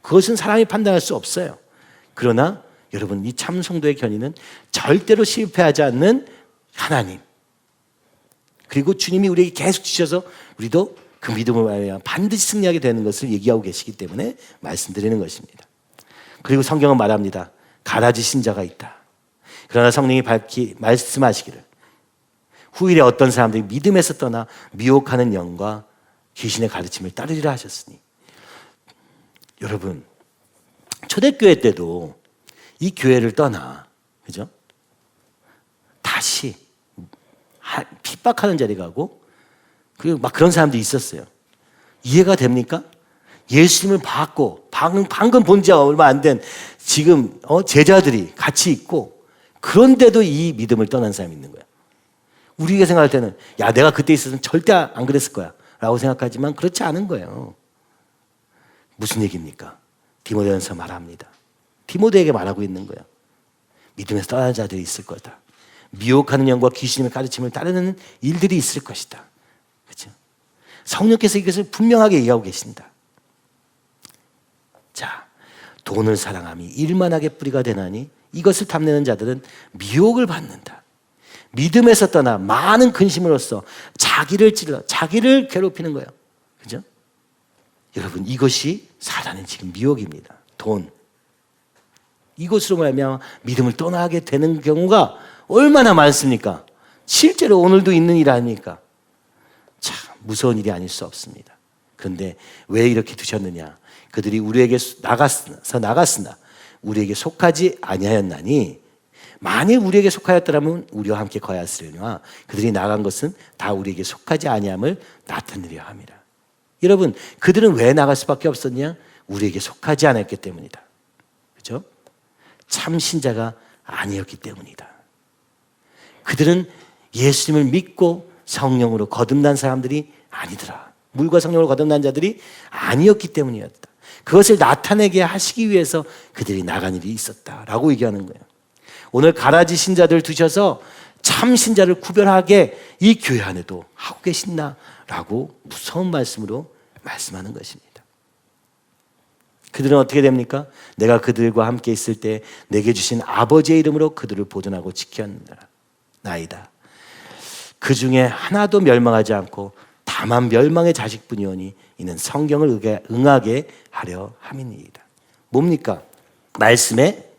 그것은 사람이 판단할 수 없어요. 그러나 여러분 이 참 성도의 견인은 절대로 실패하지 않는 하나님, 그리고 주님이 우리에게 계속 주셔서 우리도 그 믿음을 말하면 반드시 승리하게 되는 것을 얘기하고 계시기 때문에 말씀드리는 것입니다. 그리고 성경은 말합니다. 가라지신 자가 있다. 그러나 성령이 밝히 말씀하시기를 후일에 어떤 사람들이 믿음에서 떠나 미혹하는 영과 귀신의 가르침을 따르리라 하셨으니, 여러분 초대교회 때도 이 교회를 떠나, 그죠? 다시 핍박하는 자리 가고, 그리고 막 그런 사람들이 있었어요. 이해가 됩니까? 예수님을 받고 방금 본 지가 얼마 안 된 지금 제자들이 같이 있고, 그런데도 이 믿음을 떠난 사람이 있는 거야. 우리가 생각할 때는 야 내가 그때 있었으면 절대 안 그랬을 거야 라고 생각하지만 그렇지 않은 거예요. 무슨 얘기입니까? 디모데전서 말합니다. 디모데에게 말하고 있는 거예요. 믿음에서 떠난 자들이 있을 거다. 미혹하는 영과 귀신의 가르침을 따르는 일들이 있을 것이다. 그렇죠? 성령께서 이것을 분명하게 얘기하고 계신다. 자, 돈을 사랑함이 일만하게 뿌리가 되나니 이것을 탐내는 자들은 미혹을 받는다. 믿음에서 떠나 많은 근심으로써 자기를 찔러 자기를 괴롭히는 거예요. 그죠? 여러분, 이것이 사단의 지금 미혹입니다. 돈. 이것으로 말하면 믿음을 떠나게 되는 경우가 얼마나 많습니까? 실제로 오늘도 있는 일 아닙니까? 참 무서운 일이 아닐 수 없습니다. 그런데 왜 이렇게 두셨느냐? 그들이 우리에게 나갔으나 우리에게 속하지 아니하였나니, 만일 우리에게 속하였더라면 우리와 함께 거하였으려니와 그들이 나간 것은 다 우리에게 속하지 아니함을 나타내려 함이라. 여러분, 그들은 왜 나갈 수밖에 없었냐? 우리에게 속하지 않았기 때문이다. 그렇죠? 참 신자가 아니었기 때문이다. 그들은 예수님을 믿고 성령으로 거듭난 사람들이 아니더라. 물과 성령으로 거듭난 자들이 아니었기 때문이었다. 그것을 나타내게 하시기 위해서 그들이 나간 일이 있었다라고 얘기하는 거예요. 오늘 가라지 신자들 두셔서 참 신자를 구별하게 이 교회 안에도 하고 계신다라고 무서운 말씀으로 말씀하는 것입니다. 그들은 어떻게 됩니까? 내가 그들과 함께 있을 때 내게 주신 아버지의 이름으로 그들을 보존하고 지켰나이다. 그 중에 하나도 멸망하지 않고 다만 멸망의 자식뿐이오니 이는 성경을 응하게 하려 함이니이다. 뭡니까? 말씀의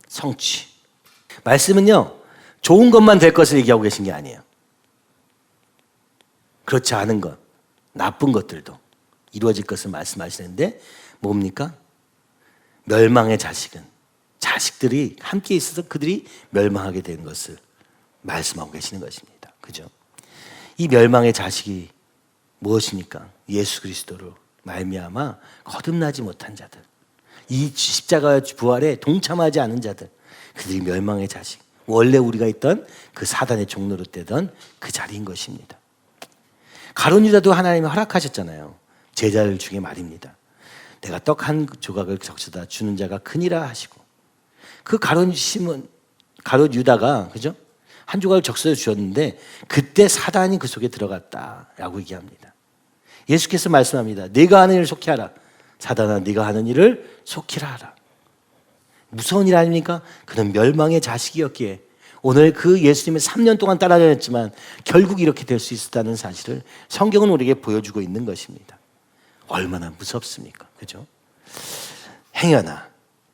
성취. 말씀은요, 좋은 것만 될 것을 얘기하고 계신 게 아니에요. 그렇지 않은 것, 나쁜 것들도 이루어질 것을 말씀하시는데 뭡니까? 멸망의 자식들이 함께 있어서 그들이 멸망하게 된 것을 말씀하고 계시는 것입니다. 그죠? 이 멸망의 자식이 무엇입니까? 예수 그리스도로 말미암아 거듭나지 못한 자들, 이 십자가의 부활에 동참하지 않은 자들, 그들이 멸망의 자식, 원래 우리가 있던 그 사단의 종로로 떼던 그 자리인 것입니다. 가룟 유다도 하나님이 허락하셨잖아요. 제자들 중에 말입니다. 내가 떡 한 조각을 적셔다 주는 자가 크니라 하시고, 그 가룟 유다가, 그죠? 한 조각을 적셔서 주었는데 그때 사단이 그 속에 들어갔다라고 얘기합니다. 예수께서 말씀합니다. 네가 하는 일을 속히 하라. 사단아, 네가 하는 일을 속히 하라. 무서운 일 아닙니까? 그는 멸망의 자식이었기에 오늘 그 예수님을 3년 동안 따라다녔지만 결국 이렇게 될 수 있었다는 사실을 성경은 우리에게 보여주고 있는 것입니다. 얼마나 무섭습니까? 그죠? 행여나,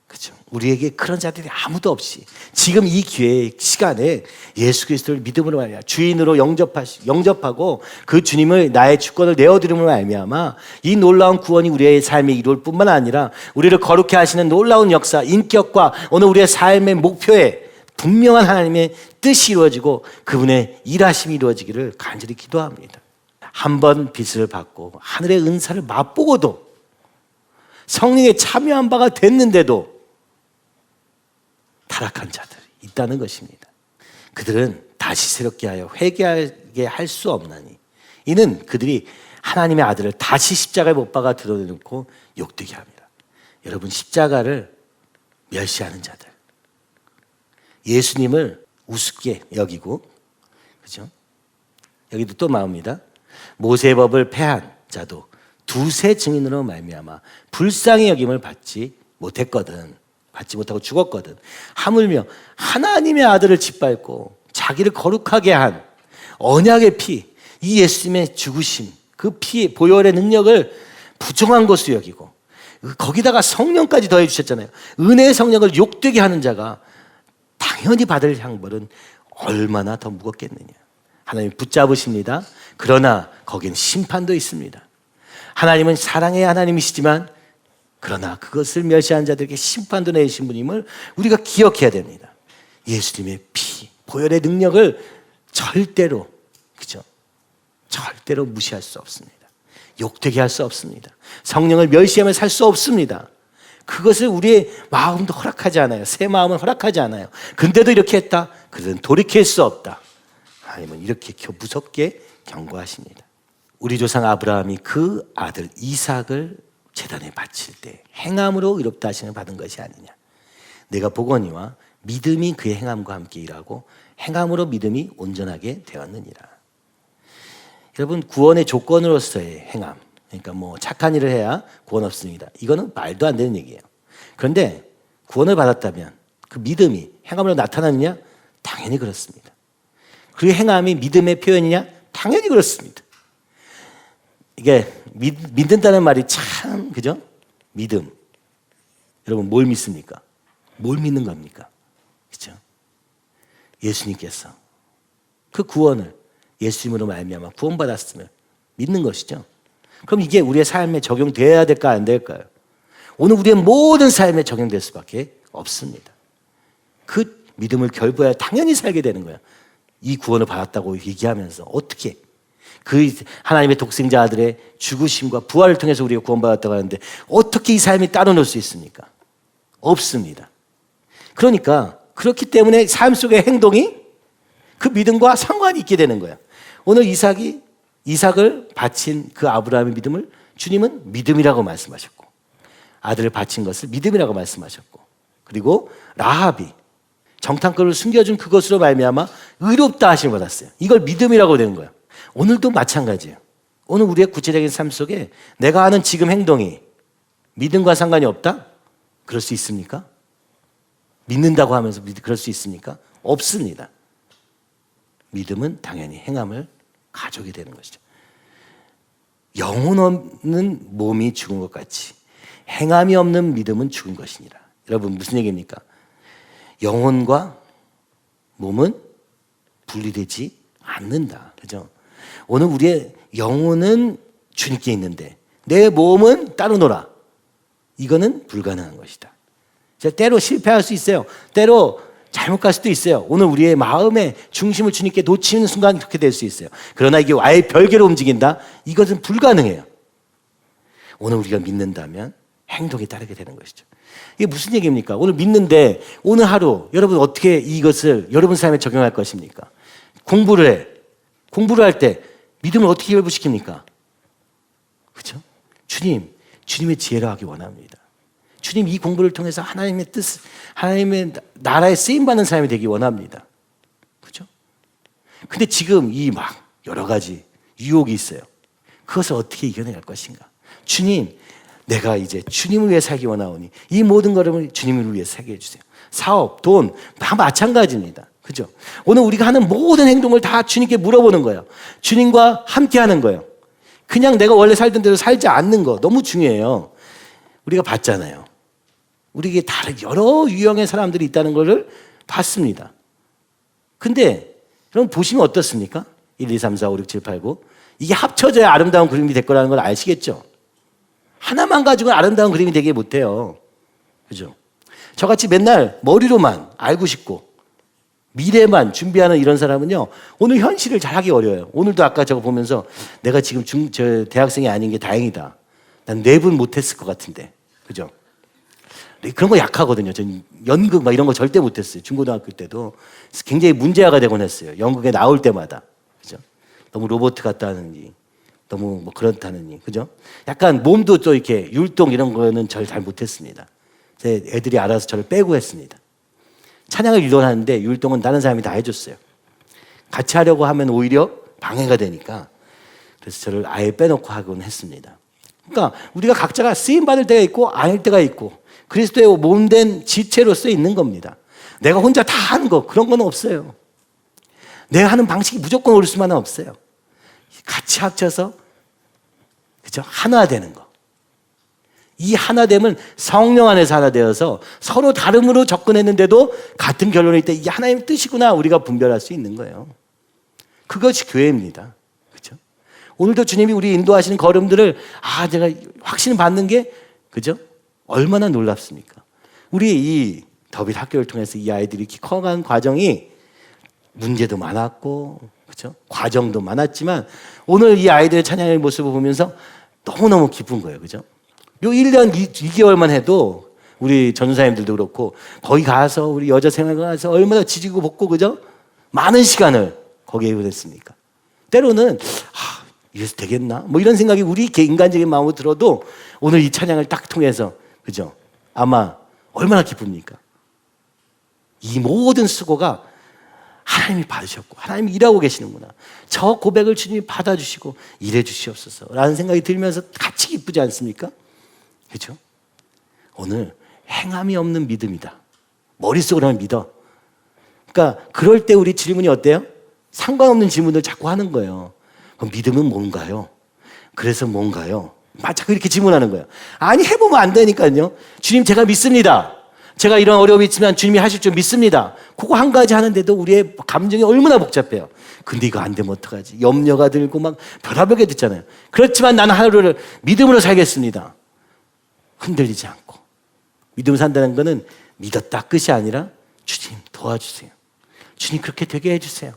그죠? 우리에게 그런 자들이 아무도 없이 지금 이 기회의 시간에 예수 그리스도를 믿음으로 말미암아 주인으로 영접하고 그 주님을 나의 주권을 내어드림으로 말미암아 이 놀라운 구원이 우리의 삶에 이룰 뿐만 아니라 우리를 거룩해 하시는 놀라운 역사, 인격과 오늘 우리의 삶의 목표에 분명한 하나님의 뜻이 이루어지고 그분의 일하심이 이루어지기를 간절히 기도합니다. 한 번 빚을 받고 하늘의 은사를 맛보고도 성령에 참여한 바가 됐는데도 타락한 자들이 있다는 것입니다. 그들은 다시 새롭게 하여 회개하게 할 수 없나니 이는 그들이 하나님의 아들을 다시 십자가에 못 박아 드러내놓고 욕되게 합니다. 여러분, 십자가를 멸시하는 자들, 예수님을 우습게 여기고, 그죠? 여기도 또 나옵니다. 모세의 법을 폐한 자도 두세 증인으로 말미암아 불쌍히 여김을 받지 못하고 죽었거든. 하물며 하나님의 아들을 짓밟고 자기를 거룩하게 한 언약의 피, 이 예수님의 죽으심, 그 피의 보혈의 능력을 부정한 것으로 여기고 거기다가 성령까지 더해 주셨잖아요. 은혜의 성령을 욕되게 하는 자가 당연히 받을 형벌은 얼마나 더 무겁겠느냐. 하나님 붙잡으십니다. 그러나 거기는 심판도 있습니다. 하나님은 사랑의 하나님이시지만 그러나 그것을 멸시한 자들에게 심판도 내신 분임을 우리가 기억해야 됩니다. 예수님의 피, 보혈의 능력을 절대로, 그죠? 절대로 무시할 수 없습니다. 욕되게 할 수 없습니다. 성령을 멸시하며 살 수 없습니다. 그것을 우리의 마음도 허락하지 않아요. 새 마음은 허락하지 않아요. 근데도 이렇게 했다? 그들은 돌이킬 수 없다. 하나님은 이렇게 무섭게 경고하십니다. 우리 조상 아브라함이 그 아들 이삭을 제단에 바칠 때 행함으로 의롭다 하심을 받은 것이 아니냐. 내가 보거니와 믿음이 그의 행함과 함께 일하고 행함으로 믿음이 온전하게 되었느니라. 여러분, 구원의 조건으로서의 행함, 그러니까 뭐 착한 일을 해야 구원 없습니다. 이거는 말도 안 되는 얘기예요. 그런데 구원을 받았다면 그 믿음이 행함으로 나타나느냐? 당연히 그렇습니다. 그 행함이 믿음의 표현이냐? 당연히 그렇습니다. 이게 믿는다는 말이 참, 그죠? 믿음. 여러분 뭘 믿습니까? 뭘 믿는 겁니까? 그죠? 예수님께서 그 구원을 예수님으로 말미암아 구원받았으면 믿는 것이죠. 그럼 이게 우리의 삶에 적용돼야 될까 안 될까요? 오늘 우리의 모든 삶에 적용될 수밖에 없습니다. 그 믿음을 결부해야 당연히 살게 되는 거예요. 이 구원을 받았다고 얘기하면서 어떻게 그 하나님의 독생자 아들의 죽으심과 부활을 통해서 우리가 구원받았다고 하는데 어떻게 이 삶이 따로 놓을 수 있습니까? 없습니다. 그러니까 그렇기 때문에 삶 속의 행동이 그 믿음과 상관이 있게 되는 거예요. 오늘 이삭을 바친 그 아브라함의 믿음을 주님은 믿음이라고 말씀하셨고, 아들을 바친 것을 믿음이라고 말씀하셨고, 그리고 라합이 정탐꾼을 숨겨준 그것으로 말미암아 의롭다 하심을 받았어요. 이걸 믿음이라고 된 거예요. 오늘도 마찬가지예요. 오늘 우리의 구체적인 삶 속에 내가 하는 지금 행동이 믿음과 상관이 없다? 그럴 수 있습니까? 믿는다고 하면서 그럴 수 있습니까? 없습니다. 믿음은 당연히 행함을 가져오게 되는 것이죠. 영혼 없는 몸이 죽은 것 같이 행함이 없는 믿음은 죽은 것이니라. 여러분 무슨 얘기입니까? 영혼과 몸은 분리되지 않는다. 그죠? 오늘 우리의 영혼은 주님께 있는데 내 몸은 따로 놀아. 이거는 불가능한 것이다. 때로 실패할 수 있어요. 때로 잘못 갈 수도 있어요. 오늘 우리의 마음의 중심을 주님께 놓치는 순간 그렇게 될 수 있어요. 그러나 이게 아예 별개로 움직인다? 이것은 불가능해요. 오늘 우리가 믿는다면 행동이 따르게 되는 것이죠. 이게 무슨 얘기입니까? 오늘 믿는데 오늘 하루 여러분 어떻게 이것을 여러분 삶에 적용할 것입니까? 공부를 해. 공부를 할 때 믿음을 어떻게 결부시킵니까? 그렇죠? 주님의 지혜로 하기 원합니다. 주님 이 공부를 통해서 하나님의 뜻, 하나님의 나라에 쓰임받는 사람이 되기 원합니다. 그렇죠? 근데 지금 이 막 여러 가지 유혹이 있어요. 그것을 어떻게 이겨낼 것인가? 주님, 내가 이제 주님을 위해 살기 원하오니 이 모든 것을 주님을 위해 살게 해주세요. 사업, 돈, 다 마찬가지입니다. 그죠? 오늘 우리가 하는 모든 행동을 다 주님께 물어보는 거예요. 주님과 함께 하는 거예요. 그냥 내가 원래 살던 대로 살지 않는 거 너무 중요해요. 우리가 봤잖아요. 우리에게 다른 여러 유형의 사람들이 있다는 것을 봤습니다. 근데 여러분 보시면 어떻습니까? 1, 2, 3, 4, 5, 6, 7, 8, 9 이게 합쳐져야 아름다운 그림이 될 거라는 걸 아시겠죠? 하나만 가지고는 아름다운 그림이 되게 못해요. 그죠? 저같이 맨날 머리로만 알고 싶고 미래만 준비하는 이런 사람은요, 오늘 현실을 잘하기 어려워요. 오늘도 아까 저거 보면서 내가 지금 대학생이 아닌 게 다행이다. 난 랩은 못했을 것 같은데. 그죠? 그런 거 약하거든요. 전 연극 막 이런 거 절대 못했어요. 중고등학교 때도 굉장히 문제아가 되곤 했어요. 연극에 나올 때마다. 그죠? 너무 로봇 같다느니, 너무 뭐 그렇다느니. 그죠? 약간 몸도 또 이렇게 율동 이런 거는 잘 못했습니다. 제 애들이 알아서 저를 빼고 했습니다. 찬양을 일원하는데 율동은 다른 사람이 다 해줬어요. 같이 하려고 하면 오히려 방해가 되니까. 그래서 저를 아예 빼놓고 하곤 했습니다. 그러니까 우리가 각자가 쓰임받을 때가 있고 아닐 때가 있고 그리스도의 몸된 지체로서 있는 겁니다. 내가 혼자 다 하는 거 그런 건 없어요. 내가 하는 방식이 무조건 옳을 수만은 없어요. 같이 합쳐서 그죠? 하나 되는 거. 이 하나됨은 성령 안에서 하나 되어서 서로 다름으로 접근했는데도 같은 결론일 때 이게 하나님의 뜻이구나 우리가 분별할 수 있는 거예요. 그것이 교회입니다. 그죠? 오늘도 주님이 우리 인도하시는 걸음들을 제가 확신 받는 게 그죠? 얼마나 놀랍습니까? 우리 이 더빗 학교를 통해서 이 아이들이 이렇게 커간 과정이 문제도 많았고 그죠? 과정도 많았지만 오늘 이 아이들의 찬양의 모습을 보면서 너무너무 기쁜 거예요. 그죠? 요 1년 2개월만 해도 우리 전사님들도 그렇고 거기 가서 우리 여자 생활 가서 얼마나 지지고 볶고 그죠? 많은 시간을 거기에 보냈습니까? 때로는 이래서 되겠나? 뭐 이런 생각이 우리 인간적인 마음으로 들어도 오늘 이 찬양을 딱 통해서 그죠? 아마 얼마나 기쁩니까? 이 모든 수고가 하나님이 받으셨고 하나님이 일하고 계시는구나. 저 고백을 주님이 받아주시고 일해 주시옵소서 라는 생각이 들면서 같이 기쁘지 않습니까? 그렇죠? 오늘 행함이 없는 믿음이다. 머릿속으로만 믿어. 그러니까 그럴 때 우리 질문이 어때요? 상관없는 질문을 자꾸 하는 거예요. 그럼 믿음은 뭔가요? 그래서 뭔가요? 자꾸 이렇게 질문하는 거예요. 아니, 해보면 안 되니까요. 주님, 제가 믿습니다. 제가 이런 어려움이 있지만 주님이 하실 줄 믿습니다. 그거 한 가지 하는데도 우리의 감정이 얼마나 복잡해요. 근데 이거 안 되면 어떡하지? 염려가 들고 막 별의별 게 듣잖아요. 그렇지만 나는 하루를 믿음으로 살겠습니다. 흔들리지 않고. 믿음을 산다는 거는 믿었다 끝이 아니라 주님 도와주세요. 주님 그렇게 되게 해주세요.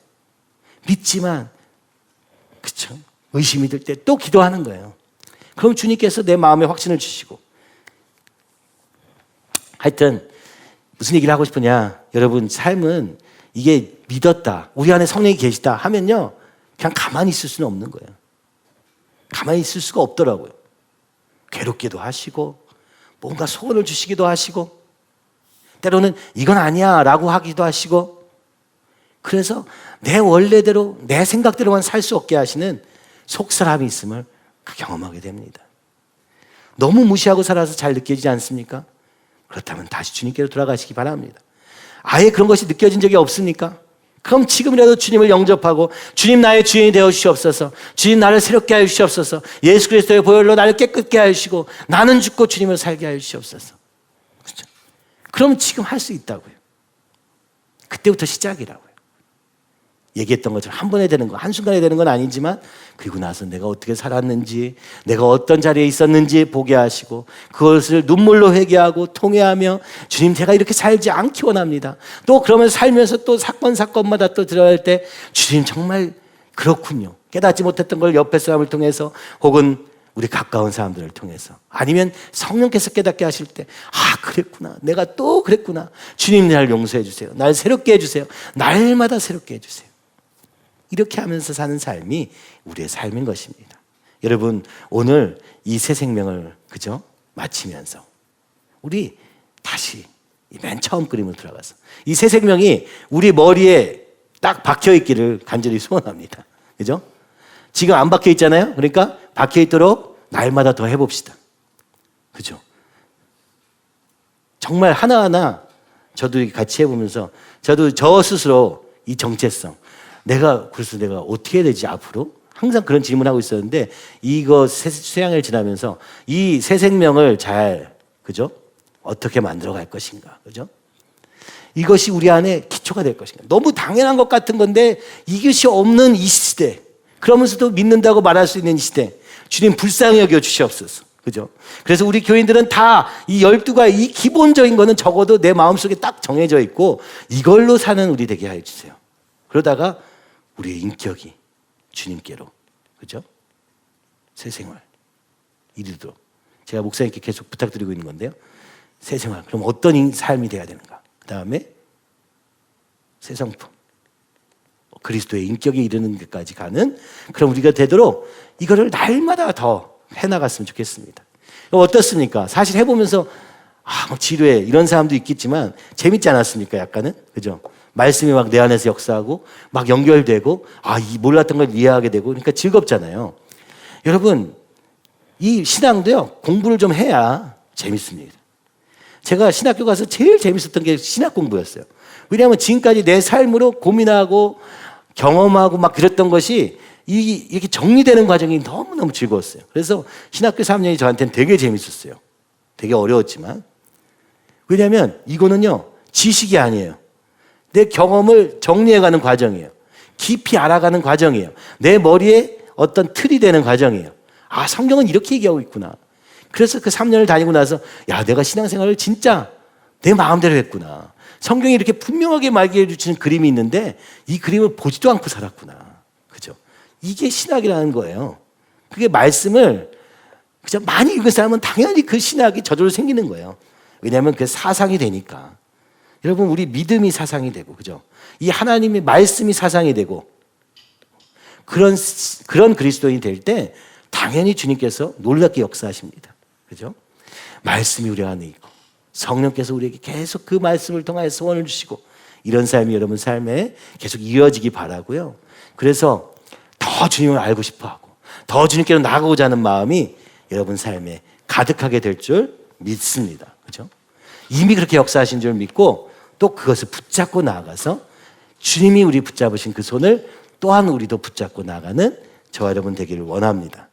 믿지만 그렇죠? 의심이 들 때 또 기도하는 거예요. 그럼 주님께서 내 마음에 확신을 주시고. 하여튼 무슨 얘기를 하고 싶으냐, 여러분 삶은 이게 믿었다, 우리 안에 성령이 계시다 하면요 그냥 가만히 있을 수는 없는 거예요. 가만히 있을 수가 없더라고요. 괴롭기도 하시고 뭔가 소원을 주시기도 하시고 때로는 이건 아니야 라고 하기도 하시고, 그래서 내 원래대로 내 생각대로만 살 수 없게 하시는 속사람이 있음을 경험하게 됩니다. 너무 무시하고 살아서 잘 느껴지지 않습니까? 그렇다면 다시 주님께로 돌아가시기 바랍니다. 아예 그런 것이 느껴진 적이 없습니까? 그럼 지금이라도 주님을 영접하고 주님 나의 주인이 되어 주시옵소서, 주님 나를 새롭게 하여 주시옵소서, 예수 그리스도의 보혈로 나를 깨끗게 하여 주시고 나는 죽고 주님을 살게 하여 주시옵소서. 그렇죠? 그럼 지금 할 수 있다고요. 그때부터 시작이라고요. 얘기했던 것처럼 한 번에 되는 거, 한순간에 되는 건 아니지만 그리고 나서 내가 어떻게 살았는지, 내가 어떤 자리에 있었는지 보게 하시고 그것을 눈물로 회개하고 통회하며 주님 제가 이렇게 살지 않기 원합니다. 또 그러면서 살면서 또 사건마다 또 들어갈 때 주님 정말 그렇군요. 깨닫지 못했던 걸 옆에 사람을 통해서 혹은 우리 가까운 사람들을 통해서 아니면 성령께서 깨닫게 하실 때 그랬구나, 내가 또 그랬구나, 주님 날 용서해 주세요, 날 새롭게 해주세요, 날마다 새롭게 해주세요. 이렇게 하면서 사는 삶이 우리의 삶인 것입니다. 여러분 오늘 이 새 생명을 그죠? 마치면서 우리 다시 맨 처음 그림으로 들어가서 이 새 생명이 우리 머리에 딱 박혀 있기를 간절히 소원합니다. 그죠? 지금 안 박혀 있잖아요. 그러니까 박혀 있도록 날마다 더 해봅시다. 그죠? 정말 하나하나 저도 같이 해보면서 저도 저 스스로 이 정체성, 그래서 내가 어떻게 해야 되지 앞으로? 항상 그런 질문하고 있었는데 이거 수양을 지나면서 이 새 생명을 잘 그죠? 어떻게 만들어 갈 것인가, 그죠? 이것이 우리 안에 기초가 될 것인가. 너무 당연한 것 같은 건데 이것이 없는 이 시대, 그러면서도 믿는다고 말할 수 있는 이 시대, 주님 불쌍히 여겨 주시옵소서. 그죠? 그래서 우리 교인들은 다 이 12가지 이 기본적인 거는 적어도 내 마음속에 딱 정해져 있고 이걸로 사는 우리 되게 하여 주세요. 그러다가 우리의 인격이 주님께로, 그죠? 새 생활 이르도록 제가 목사님께 계속 부탁드리고 있는 건데요. 새 생활, 그럼 어떤 삶이 돼야 되는가? 그 다음에 새 성품, 그리스도의 인격에 이르는 데까지 가는 그럼 우리가 되도록 이거를 날마다 더 해나갔으면 좋겠습니다. 어떻습니까? 사실 해보면서 막 지루해 이런 사람도 있겠지만 재밌지 않았습니까? 약간은, 그죠? 말씀이 막 내 안에서 역사하고 막 연결되고 이 몰랐던 걸 이해하게 되고 그러니까 즐겁잖아요. 여러분 이 신앙도요 공부를 좀 해야 재밌습니다. 제가 신학교 가서 제일 재밌었던 게 신학 공부였어요. 왜냐하면 지금까지 내 삶으로 고민하고 경험하고 막 그랬던 것이 이렇게 정리되는 과정이 너무너무 즐거웠어요. 그래서 신학교 3년이 저한테는 되게 재밌었어요. 되게 어려웠지만. 왜냐하면 이거는요 지식이 아니에요. 내 경험을 정리해가는 과정이에요. 깊이 알아가는 과정이에요. 내 머리에 어떤 틀이 되는 과정이에요. 성경은 이렇게 얘기하고 있구나. 그래서 그 3년을 다니고 나서 내가 신앙생활을 진짜 내 마음대로 했구나. 성경이 이렇게 분명하게 말해 주시는 그림이 있는데 이 그림을 보지도 않고 살았구나. 그죠? 이게 신학이라는 거예요. 그게 말씀을 그죠? 많이 읽은 사람은 당연히 그 신학이 저절로 생기는 거예요. 왜냐하면 그게 사상이 되니까. 여러분 우리 믿음이 사상이 되고, 그죠? 이 하나님의 말씀이 사상이 되고 그런 그리스도인이 될 때 당연히 주님께서 놀랍게 역사하십니다. 그죠? 말씀이 우리 안에 있고 성령께서 우리에게 계속 그 말씀을 통하여 소원을 주시고 이런 삶이 여러분 삶에 계속 이어지기 바라고요. 그래서 더 주님을 알고 싶어하고 더 주님께로 나아가고자 하는 마음이 여러분 삶에 가득하게 될 줄 믿습니다. 그죠? 이미 그렇게 역사하신 줄 믿고 또 그것을 붙잡고 나아가서 주님이 우리 붙잡으신 그 손을 또한 우리도 붙잡고 나가는 저와 여러분 되기를 원합니다.